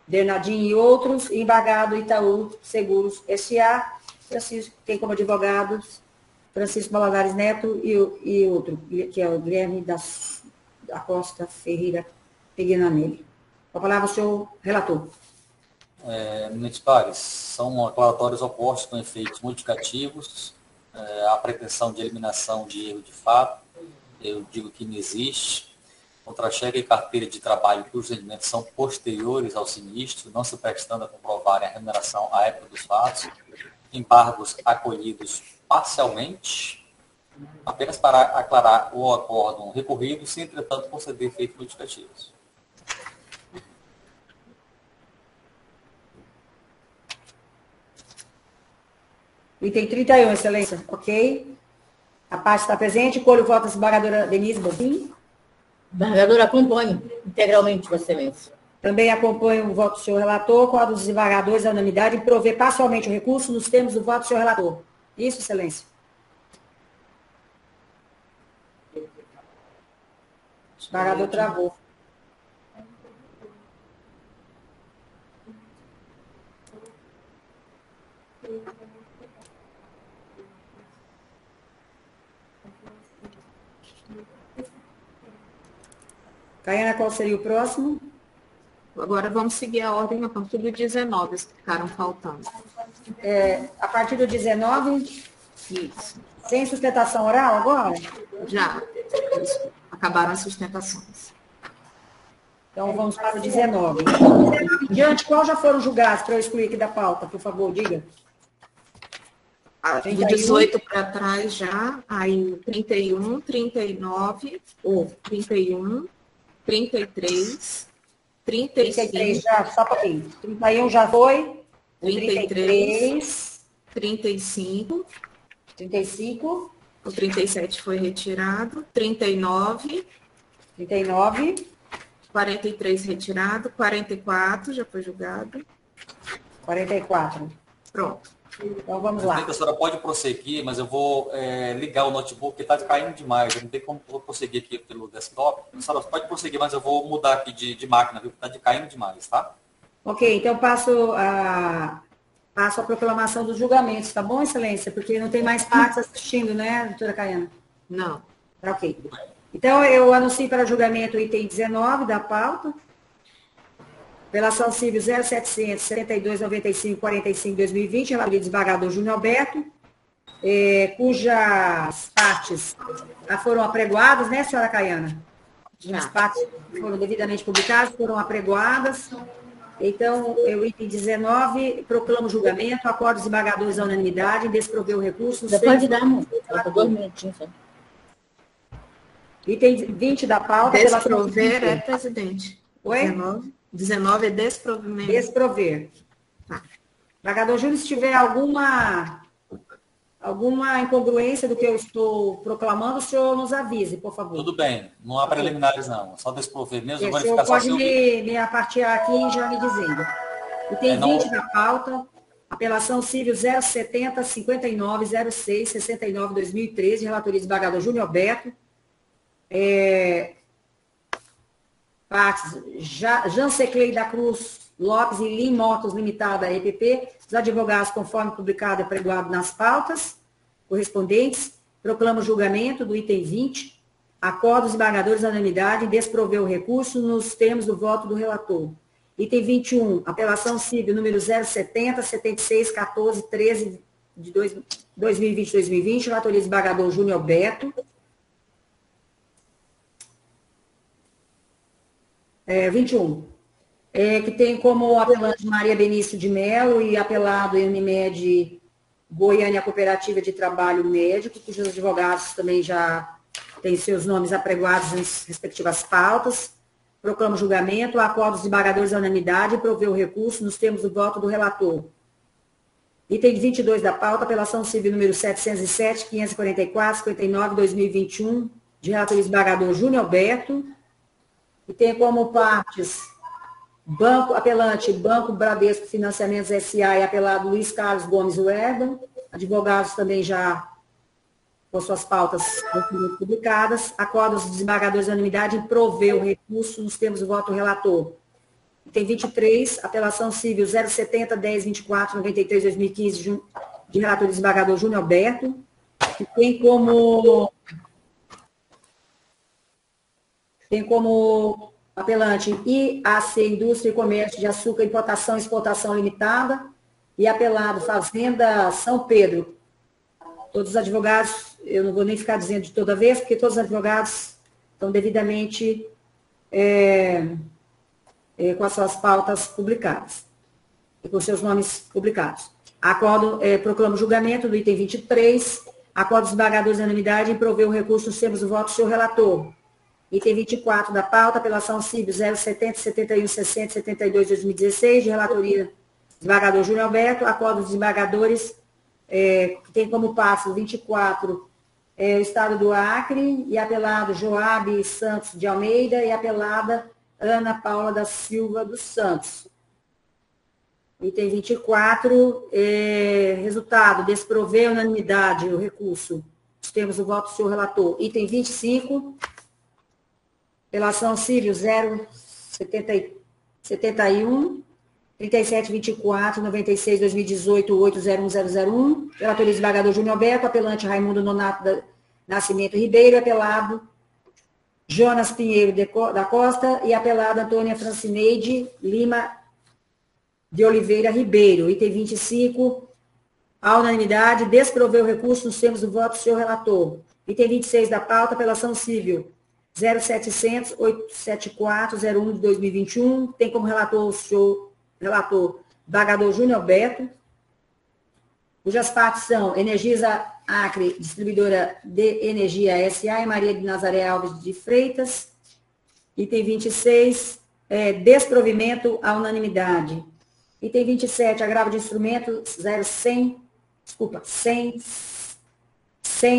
Speaker 2: Bernardinho e outros, embargado Itaú Seguros S.A., tem como advogados Francisco Valadares Neto e outro, que é o Guilherme da Costa Ferreira Peguinanelli. Com a palavra, o senhor relator.
Speaker 3: Eminentes pares, são aclaratórios opostos com efeitos modificativos, a pretensão de eliminação de erro de fato, eu digo que não existe, contra-cheque e carteira de trabalho cujos rendimentos são posteriores ao sinistro, não se prestando a comprovarem a remuneração à época dos fatos, embargos acolhidos parcialmente, apenas para aclarar o acórdão recorrido, sem, entretanto, conceder efeitos modificativos.
Speaker 2: Item 31, excelência. Ok. A parte está presente. Colho o voto da desembargadora Denise Bonfim.
Speaker 12: Desembargadora, acompanho integralmente, Vossa Excelência.
Speaker 2: Também acompanho o voto do senhor relator, com a dos desembargadores da unanimidade, em prover parcialmente o recurso nos termos do voto do senhor relator. Isso, excelência. O desembargador travou. Caiana, qual seria o próximo?
Speaker 1: Agora vamos seguir a ordem a partir do 19, que ficaram faltando.
Speaker 2: A partir do 19?
Speaker 1: Isso.
Speaker 2: Sem sustentação oral agora?
Speaker 1: Já. Acabaram as sustentações.
Speaker 2: Então vamos para o 19. Diante, qual já foram julgados para eu excluir aqui da pauta? Por favor, diga.
Speaker 1: Do 18 para trás já, aí 31, 39, ou 31, 33,
Speaker 2: 33 já, só um pouquinho. 31 já foi.
Speaker 1: 33. 35.
Speaker 2: 35.
Speaker 1: O 37 foi retirado. 39.
Speaker 2: 39.
Speaker 1: 43 retirado. 44 já foi julgado.
Speaker 2: 44.
Speaker 1: Pronto.
Speaker 2: Então vamos lá.
Speaker 3: A senhora pode prosseguir, mas eu vou ligar o notebook, que está caindo demais. Eu não tenho como prosseguir aqui pelo desktop. A senhora pode prosseguir, mas eu vou mudar aqui de máquina, viu? Está caindo demais, tá?
Speaker 2: Ok, então passo a proclamação dos julgamentos, tá bom, Excelência? Porque não tem mais partes assistindo, né, doutora Caiana?
Speaker 1: Não.
Speaker 2: Tá ok. Então, eu anuncio para julgamento o item 19 da pauta. Pela ação civil 0700 7295 45 2020, relatoria do desembargador Júnior Alberto, cujas partes já foram apregoadas, né, senhora Caiana? As partes foram devidamente publicadas, foram apregoadas. Então, o item 19, proclama o julgamento, acorda os desembargadores à unanimidade, desproveu o recurso.
Speaker 12: Depois de dar, amor. 2 minutinhos só.
Speaker 2: Item 20 da pauta.
Speaker 1: Desprover presidente.
Speaker 2: Oi?
Speaker 1: 19 é desprovimento.
Speaker 2: Desprover. Tá. Desembargador Júnior, se tiver alguma incongruência do que eu estou proclamando, o senhor nos avise, por favor.
Speaker 3: Tudo bem, não há preliminares não, só desprover mesmo.
Speaker 2: O senhor pode me apartear aqui e já me dizendo. Item 20 da pauta, apelação civil 070 59 06 69 2013, relatoria do desembargador Júnior Alberto. Partes Janceclei da Cruz Lopes e Lim Motos Limitada, EPP, os advogados, conforme publicado e apregoado nas pautas correspondentes, proclama o julgamento do item 20, acorda os desembargadores à unanimidade em desprover o recurso nos termos do voto do relator. Item 21, apelação civil número 070 76 14 13 de 2020-2020, relatoria do desembargador Júnior Alberto. 21. Que tem como apelante Maria Benício de Mello e apelado Unimed Goiânia Cooperativa de Trabalho Médico, cujos advogados também já têm seus nomes apregoados nas respectivas pautas. Proclama o julgamento, acorda os desembargadores à unanimidade e provê o recurso nos termos do voto do relator. Item 22 da pauta, apelação civil número 707, 544, 59, 2021, de relatoria do desembargador Júnior Alberto, e tem como partes apelante Banco Bradesco Financiamentos S.A. e apelado Luiz Carlos Gomes Werdan, advogados também já com suas pautas publicadas, acorda os desembargadores da unanimidade em prover o recurso nos termos do voto do relator. Item 23, apelação civil 070 10 24 93 2015 de relatoria do desembargador Júnior Alberto, que tem como apelante IAC Indústria e Comércio de Açúcar, Importação e Exportação Limitada, e apelado Fazenda São Pedro. Todos os advogados, eu não vou nem ficar dizendo de toda vez, porque todos os advogados estão devidamente com as suas pautas publicadas, e com seus nomes publicados. Acordo, proclamo o julgamento do item 23, acordo dos desembargadores da unanimidade em prover o recurso nos termos do voto do seu relator. Item 24 da pauta, apelação civil 070 71 60 72 2016, de relatoria do desembargador Júnior Alberto, acordo dos desembargadores, que tem como passo 24 o Estado do Acre, e apelado Joabe Santos de Almeida, e apelada Ana Paula da Silva dos Santos. Item 24, resultado, desprover unanimidade o recurso. Temos o voto do senhor relator. Item 25, apelação civil 071 3724 96 2018 801001, relatoria do desembargador Júnior Alberto, apelante Raimundo Nonato Nascimento Ribeiro, apelado Jonas Pinheiro da Costa e apelada Antônia Francineide Lima de Oliveira Ribeiro. Item 25, a unanimidade, desprover o recurso nos termos do voto do senhor relator. Item 26 da pauta, apelação civil 0700 874 01 de 2021, tem como relator o senhor relator desembargador Júnior Alberto, cujas partes são Energisa Acre, distribuidora de energia SA, e Maria de Nazaré Alves de Freitas. Item 26, desprovimento à unanimidade. Item 27, agravo de instrumento 100,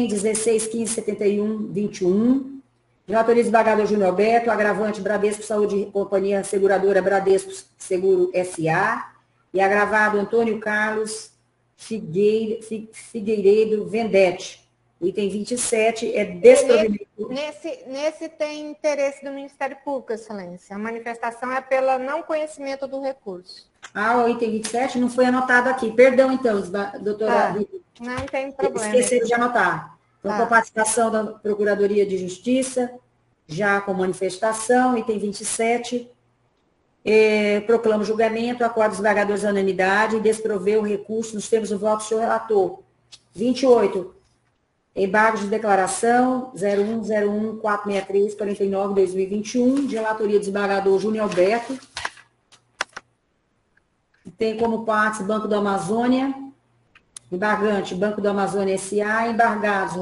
Speaker 2: 16, 15, 71, 21. Relatoria desembargador Júnior Alberto, agravante Bradesco Saúde Companhia Seguradora Bradesco Seguro S.A. e agravado Antônio Carlos Figueiredo Vendetti. O item 27 é desprovimento.
Speaker 9: Nesse tem interesse do Ministério Público, Excelência. A manifestação é pelo não conhecimento do recurso.
Speaker 2: O item 27 não foi anotado aqui. Perdão, então, doutora.
Speaker 9: Não tem problema.
Speaker 2: Esqueci de anotar. Então, com a participação da Procuradoria de Justiça, já com manifestação, item 27, proclama o julgamento, acorda os desembargadores à unanimidade e desproveu o recurso nos termos do voto do senhor relator. 28, embargos de declaração 01/463/49/2021, de relatoria do desembargador Júnior Alberto. Tem como partes Banco da Amazônia, embargante Banco da Amazônia S.A., embargados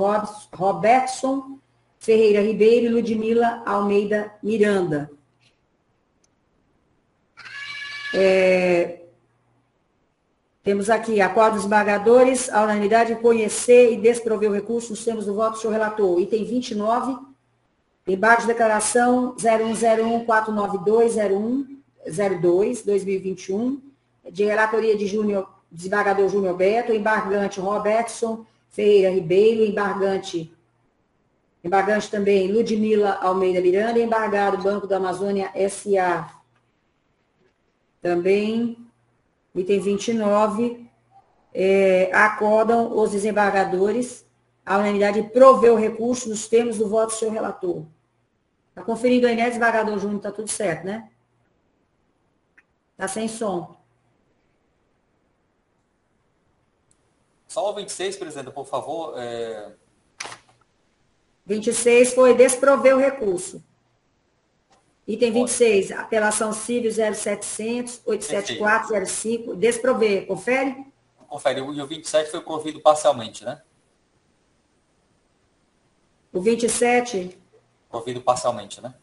Speaker 2: Robertson Ferreira Ribeiro e Ludmila Almeida Miranda. Temos aqui, acordo dos embargadores, a unanimidade conhecer e desprover o recurso nos termos do voto do senhor relator. Item 29, embargo de declaração 01/492/01/02/2021, de relatoria de desembargador Júnior Alberto, embargante Robertson Ferreira Ribeiro, embargante também Ludmila Almeida Miranda, embargado Banco da Amazônia S.A. Também, item 29, acordam os desembargadores a unanimidade de prover o recurso nos termos do voto do senhor relator. Está conferindo aí, né, desembargador Júnior? Está tudo certo, né? Está sem som.
Speaker 3: Só o 26, presidenta, por favor.
Speaker 2: 26 foi desprover o recurso. Item 26, apelação civil 0700, 87405, desprover. Confere?
Speaker 3: Confere. E o 27 foi provido parcialmente, né?
Speaker 2: O 27?
Speaker 3: Provido parcialmente, né?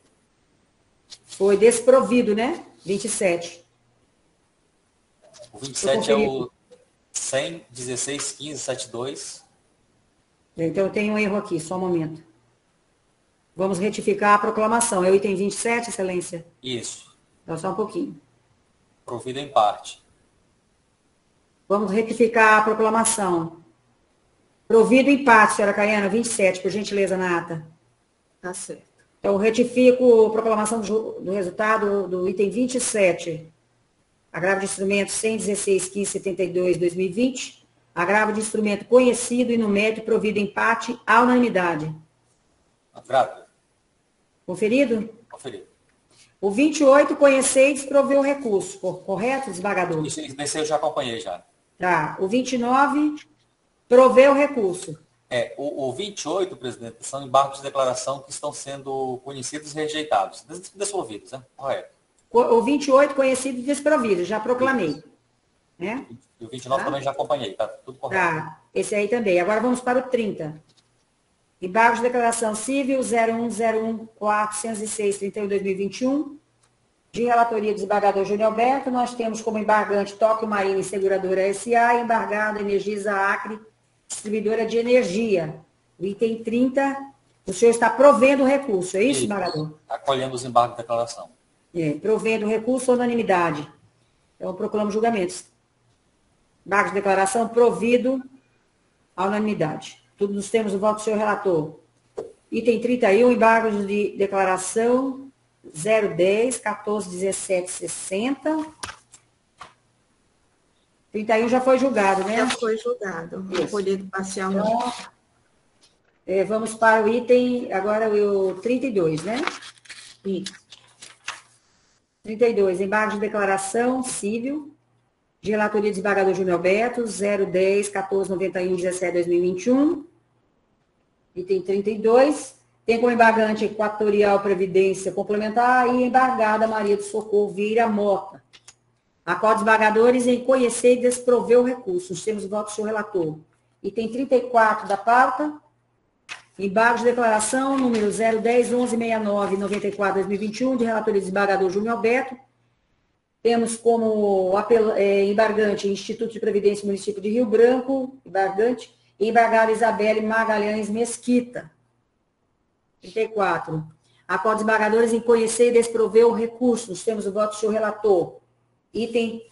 Speaker 2: Foi desprovido, né? 27.
Speaker 3: O 27 é o 100, 16, 15, 72.
Speaker 2: Então, eu tenho um erro aqui, só um momento. Vamos retificar a proclamação. É o item 27, excelência?
Speaker 3: Isso.
Speaker 2: Então, só um pouquinho.
Speaker 3: Provido em parte.
Speaker 2: Vamos retificar a proclamação. Provido em parte, senhora Caiana, 27, por gentileza, na ata.
Speaker 1: Tá certo.
Speaker 2: Então, retifico a proclamação do resultado do item 27. Agravo de instrumento 116.1572/2020. Agravo de instrumento conhecido e no mérito provido em parte à unanimidade.
Speaker 3: Agravo.
Speaker 2: Conferido?
Speaker 3: Conferido.
Speaker 2: O 28, conhecer e desprover o recurso. Correto, desembargador?
Speaker 3: Isso, desse eu já acompanhei já.
Speaker 2: Tá. O 29, prover o recurso.
Speaker 3: O 28, presidente, são embargos de declaração que estão sendo conhecidos e rejeitados. Desprovidos, né? Correto.
Speaker 2: O 28, conhecido e desprovido. Já proclamei. Né?
Speaker 3: E o 29 também já acompanhei. Tá tudo correto.
Speaker 2: Tá. Esse aí também. Agora vamos para o 30. Embargos de declaração civil 01/0406/31/2021, de relatoria do desembargador Júnior Alberto. Nós temos como embargante Tóquio Marina e Seguradora S.A. e embargado Energisa Acre, distribuidora de energia. O item 30, o senhor está provendo o recurso, é isso, desembargador?
Speaker 3: Acolhendo os embargos de declaração.
Speaker 2: Provendo o recurso à unanimidade. Então, proclamo julgamentos. Embargos de declaração provido à unanimidade. Tudo nos termos do voto do senhor relator. Item 31, embargos de declaração 010-14-17-60. 31 já foi julgado, né?
Speaker 1: Já foi julgado. Recolhido parcialmente.
Speaker 2: Então, vamos para o item, agora o 32, né?
Speaker 1: Isso.
Speaker 2: 32, embargos de declaração civil, de relatoria do desembargador Júnior Alberto, 010-1491-17-2021. Item 32, tem como embargante Equatorial Previdência Complementar e embargada Maria do Socorro Vieira Mota. Acordo dos embargadores em conhecer e desprover o recurso. Nos termos do voto do senhor relator. Item 34 da pauta. Embargo de declaração número 010-1169-94-2021, de relatoria do desembargador Júnior Alberto. Temos como embargante Instituto de Previdência Município de Rio Branco, embargante, e embargada Isabelle Magalhães Mesquita. 34. Acordo dos embargadores em conhecer e desprover o recurso. Nós temos o voto do senhor relator. Item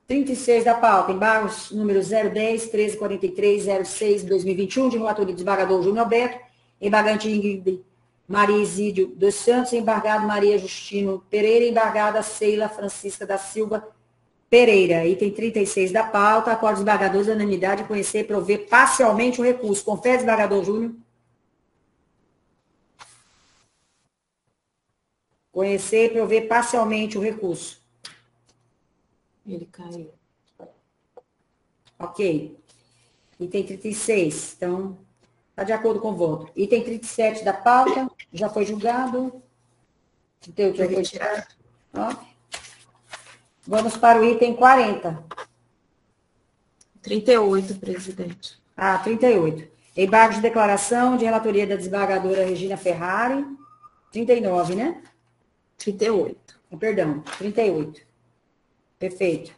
Speaker 2: 36 da pauta, embargos número 010-1343-06-2021, de relatoria do desembargador Júnior Alberto, embargante Ingrid Maria Isídio dos Santos, embargado Maria Justino Pereira, embargada Ceila Francisca da Silva Pereira. Item 36 da pauta, acordo dos embargadores da unanimidade, conhecer e prover parcialmente o recurso. Confere, desembargador Júnior. Conhecer e prover parcialmente o recurso.
Speaker 1: Ele caiu.
Speaker 2: Ok. Item 36. Então, está de acordo com o voto. Item 37 da pauta, já foi julgado. Já foi retirado. Vamos para o item 40.
Speaker 1: 38, presidente.
Speaker 2: 38. Embargo de declaração de relatoria da desembargadora Regina Ferrari. 39, né?
Speaker 1: 38.
Speaker 2: Perdão, 38. Perfeito.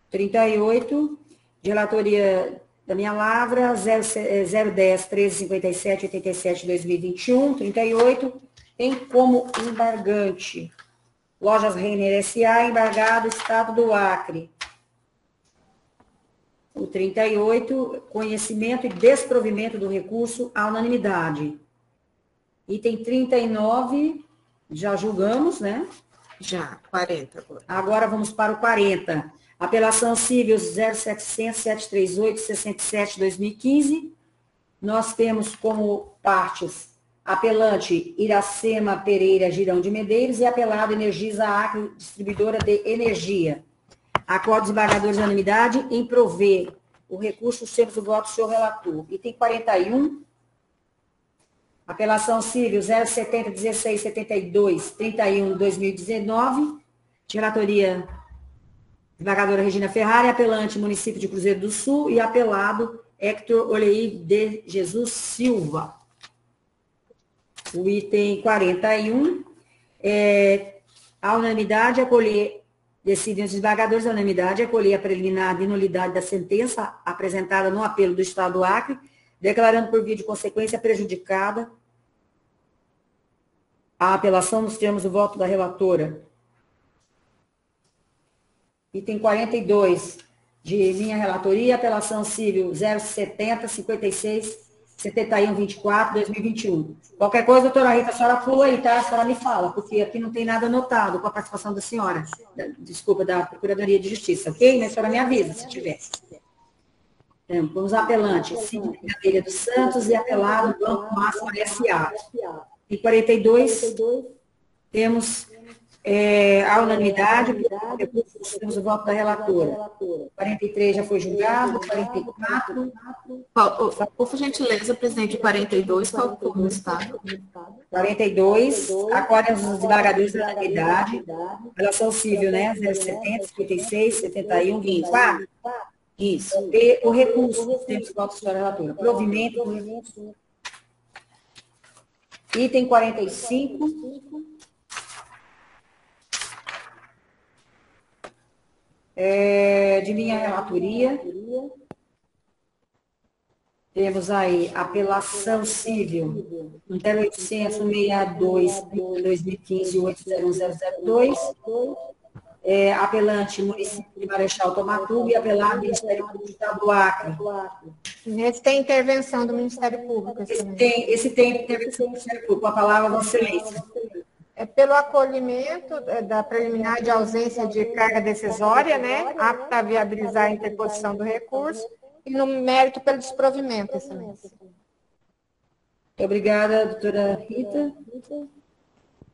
Speaker 2: 38, de relatoria da minha lavra, 010-1357-87-2021, 38, tem como embargante Lojas Renner S.A., embargado Estado do Acre. O 38, conhecimento e desprovimento do recurso à unanimidade. Item 39, já julgamos, né?
Speaker 1: Já, 40 agora.
Speaker 2: Agora vamos para o 40. Apelação civil 0700-738-67-2015. Nós temos como partes apelante Iracema Pereira Girão de Medeiros e apelado Energisa Acre, distribuidora de energia. Acordo dos embargadores de unanimidade em prover o recurso, temos o voto do senhor relator. Item 41. Apelação civil 070-1672-31-2019, de relatoria desembargadora Regina Ferrari, apelante município de Cruzeiro do Sul e apelado Hector Oleir de Jesus Silva. O item 41, a unanimidade acolher, decidem os desembargadores da unanimidade acolher a preliminar de nulidade da sentença apresentada no apelo do Estado do Acre, declarando por via de consequência prejudicada a apelação nos termos do voto da relatora. Item 42, de minha relatoria, apelação civil 070-56-71-24-2021. Qualquer coisa, doutora Rita, a senhora pula aí, tá? A senhora me fala, porque aqui não tem nada anotado com a participação da senhora. Desculpa, da Procuradoria de Justiça, ok? Mas a senhora me avisa, se tiver. Então, vamos apelante, Cíntia Brigadeira dos Santos e apelado Banco Máximo S.A. Em 42, temos a unanimidade, temos o voto da relatora. 43 já foi julgado, 44.
Speaker 1: Por gentileza, presidente, 42, qual o turno está?
Speaker 2: 42, acordam os desembargadores da unanimidade, relação civil, né? 070, 56, 71, 24. Isso. E o recurso, temos o voto da relatora. Provimento do recurso. Item 45. De minha relatoria. Temos aí apelação civil 0800-62-2015-80102. Apelante município de Marechal Tomatuba e apelado Ministério Público do Estado do Acre.
Speaker 9: Esse tem intervenção do Ministério Público.
Speaker 2: Esse tem intervenção do Ministério Público. Com a palavra, Vossa Excelência.
Speaker 9: Pelo acolhimento da preliminar de ausência de carga decisória, né, apta a viabilizar a interposição do recurso, e no mérito pelo desprovimento, Excelência.
Speaker 2: Muito obrigada, doutora Rita.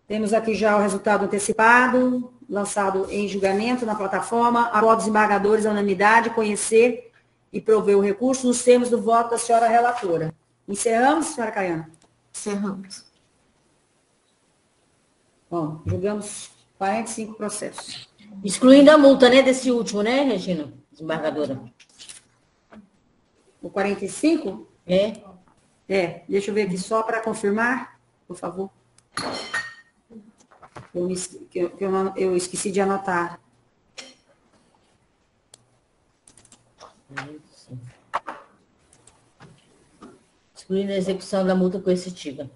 Speaker 2: Temos aqui já o resultado antecipado, lançado em julgamento na plataforma. Acordo dos embargadores da unanimidade, conhecer e prover o recurso nos termos do voto da senhora relatora. Encerramos, senhora Caiana?
Speaker 1: Encerramos.
Speaker 2: Bom, julgamos 45 processos.
Speaker 12: Excluindo a multa, né, desse último, né, Regina? Desembargadora.
Speaker 2: O 45? Deixa eu ver aqui só para confirmar, por favor. Eu esqueci de anotar.
Speaker 12: Excluindo a execução da multa coercitiva.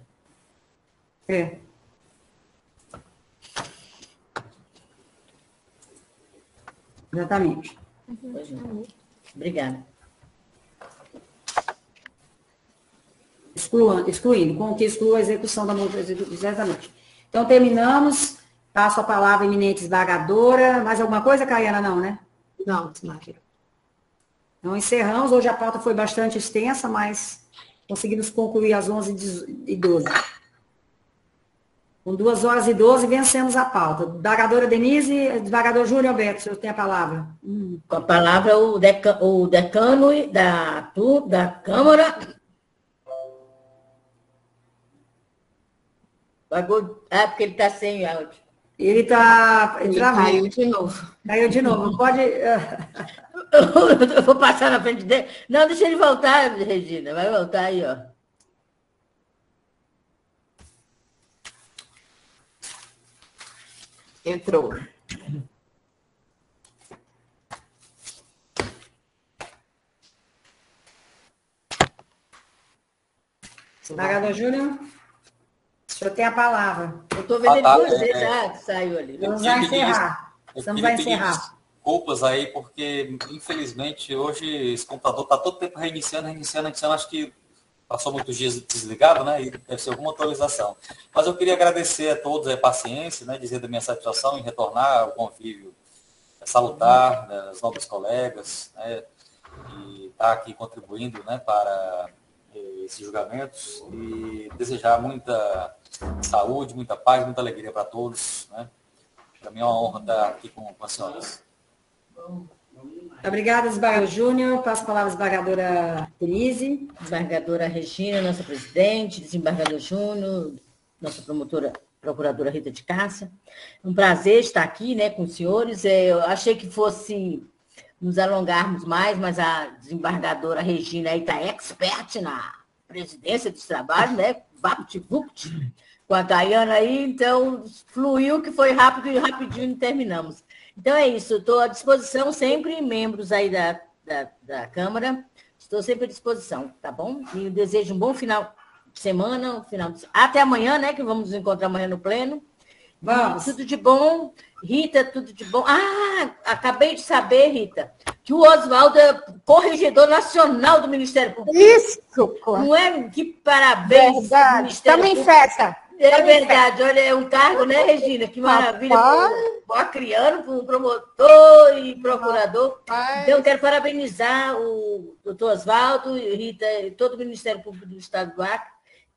Speaker 2: Exatamente.
Speaker 12: Obrigada.
Speaker 2: Excluindo, com que exclua a execução da multa. Exatamente. Então, terminamos. Passo a palavra à eminente desembargadora. Mais alguma coisa, Caiana? Não, né?
Speaker 1: Não, Maria.
Speaker 2: Então, encerramos. Hoje a pauta foi bastante extensa, mas conseguimos concluir às 11h12. Com 2h12, vencemos a pauta. Desembargadora Denise, desembargador Júnior Alberto, o senhor tem a palavra.
Speaker 12: Com a palavra, o decano da Câmara. Porque ele está sem áudio.
Speaker 2: Ele
Speaker 1: caiu de novo.
Speaker 2: Caiu de novo. Pode...
Speaker 12: Eu vou passar na frente dele. Não, deixa ele voltar, Regina. Vai voltar aí, ó.
Speaker 1: Entrou.
Speaker 2: Desembargador Júnior, o senhor tem a palavra.
Speaker 12: Eu estou vendo ele duas vezes, saiu ali.
Speaker 2: Vamos encerrar. Estamos a encerrar.
Speaker 3: Desculpas aí, porque infelizmente hoje esse computador está todo tempo reiniciando. Acho que passou muitos dias desligado, né? E deve ser alguma atualização. Mas eu queria agradecer a todos a paciência, né? Dizer da minha satisfação em retornar ao convívio salutar, né, os novos colegas, né? E estar aqui contribuindo, né, para esses julgamentos e desejar muita saúde, muita paz, muita alegria para todos, né? Para mim é uma honra estar aqui com as senhoras.
Speaker 2: Obrigada, desembargador Júnior. Passo a palavra à desembargadora Denise.
Speaker 12: Desembargadora Regina, nossa presidente, desembargador Júnior, nossa procuradora Rita de Cássia. Um prazer estar aqui, né, com os senhores. Eu achei que fosse nos alongarmos mais, mas a desembargadora Regina aí está expert na presidência dos trabalhos, né? Vapt-vupt, com a Caiana aí, então fluiu que foi rápido e rapidinho terminamos. Então é isso, estou à disposição sempre, membros aí da Câmara, estou sempre à disposição, tá bom? E eu desejo um bom final de semana, até amanhã, né, que vamos nos encontrar amanhã no Pleno.
Speaker 2: Vamos.
Speaker 12: Tudo de bom. Rita, tudo de bom. Acabei de saber, Rita, que o Oswaldo é corregedor nacional do Ministério Público.
Speaker 9: Isso!
Speaker 12: Não é? Que parabéns.
Speaker 9: Verdade. Estamos em festa.
Speaker 12: É verdade. Olha, é um cargo, né, Regina? Que maravilha. O acriano, para o promotor e procurador. Então, eu quero parabenizar o doutor Oswaldo, Rita e todo o Ministério Público do Estado do Acre.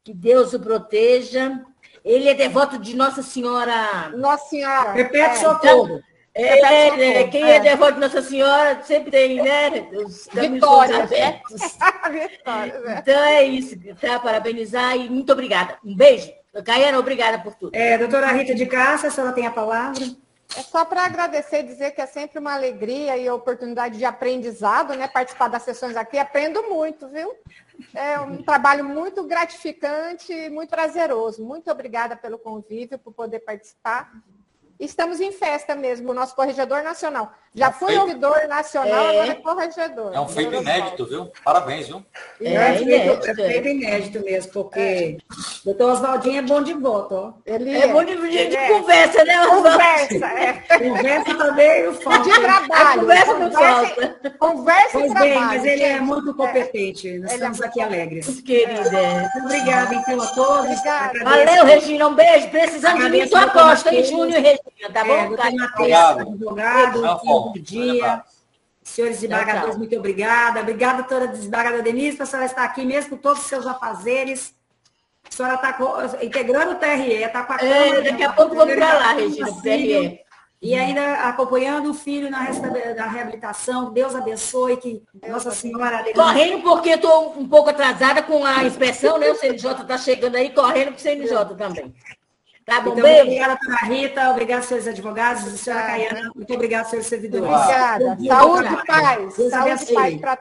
Speaker 12: Que Deus o proteja. Ele é devoto de Nossa Senhora.
Speaker 9: Nossa Senhora.
Speaker 2: Repete socorro.
Speaker 12: Quem é devoto de Nossa Senhora sempre tem, né? Os caminhos abertos.
Speaker 9: Vitória.
Speaker 12: Então é isso, tá? Parabenizar e muito obrigada. Um beijo. Caiana, obrigada por tudo.
Speaker 2: Doutora Rita de Cássia, a senhora tem a palavra.
Speaker 9: É só para agradecer, dizer que é sempre uma alegria e oportunidade de aprendizado, né? Participar das sessões aqui, aprendo muito, viu? É um trabalho muito gratificante e muito prazeroso. Muito obrigada pelo convite, por poder participar. Estamos em festa mesmo, o nosso corregedor nacional. Já fui ouvidor nacional, agora é corregedor.
Speaker 3: É um feito inédito, viu? Parabéns, viu?
Speaker 2: É feito inédito mesmo, porque o doutor Oswaldinho é bom de voto, ó.
Speaker 12: Ele é bom de conversa, né, Oswaldo?
Speaker 2: Conversa também não falta.
Speaker 9: De trabalho.
Speaker 12: A conversa não falta.
Speaker 9: Conversa e trabalho.
Speaker 2: Bem, mas ele é muito competente. Nós estamos aqui alegres.
Speaker 12: Muito querida.
Speaker 2: Muito obrigada, então, a todos.
Speaker 12: Valeu, Regina. Um beijo. Precisando de mim, tu aposta, hein, Júnior e Regina. Tá bom?
Speaker 2: Doutor Matheus, advogado, bom dia. Senhores desembargadores, muito obrigada. Obrigada, doutora desembargadora Denise, a senhora estar aqui mesmo com todos os seus afazeres. A senhora está integrando o TRE, está com a Câmara.
Speaker 12: Daqui a pouco vamos para lá, Regina, o TRE.
Speaker 2: E ainda acompanhando o filho na reabilitação. Deus abençoe, que Nossa Senhora...
Speaker 12: Correndo porque estou um pouco atrasada com a inspeção, né? O CNJ está chegando aí, correndo com o CNJ também. Tá bom,
Speaker 2: então,
Speaker 12: beijo.
Speaker 2: Obrigada, doutora Rita. Obrigada, senhores advogados. Senhora Caiana, muito obrigada, senhores servidores.
Speaker 9: Obrigada. Saúde e paz. Saúde e paz para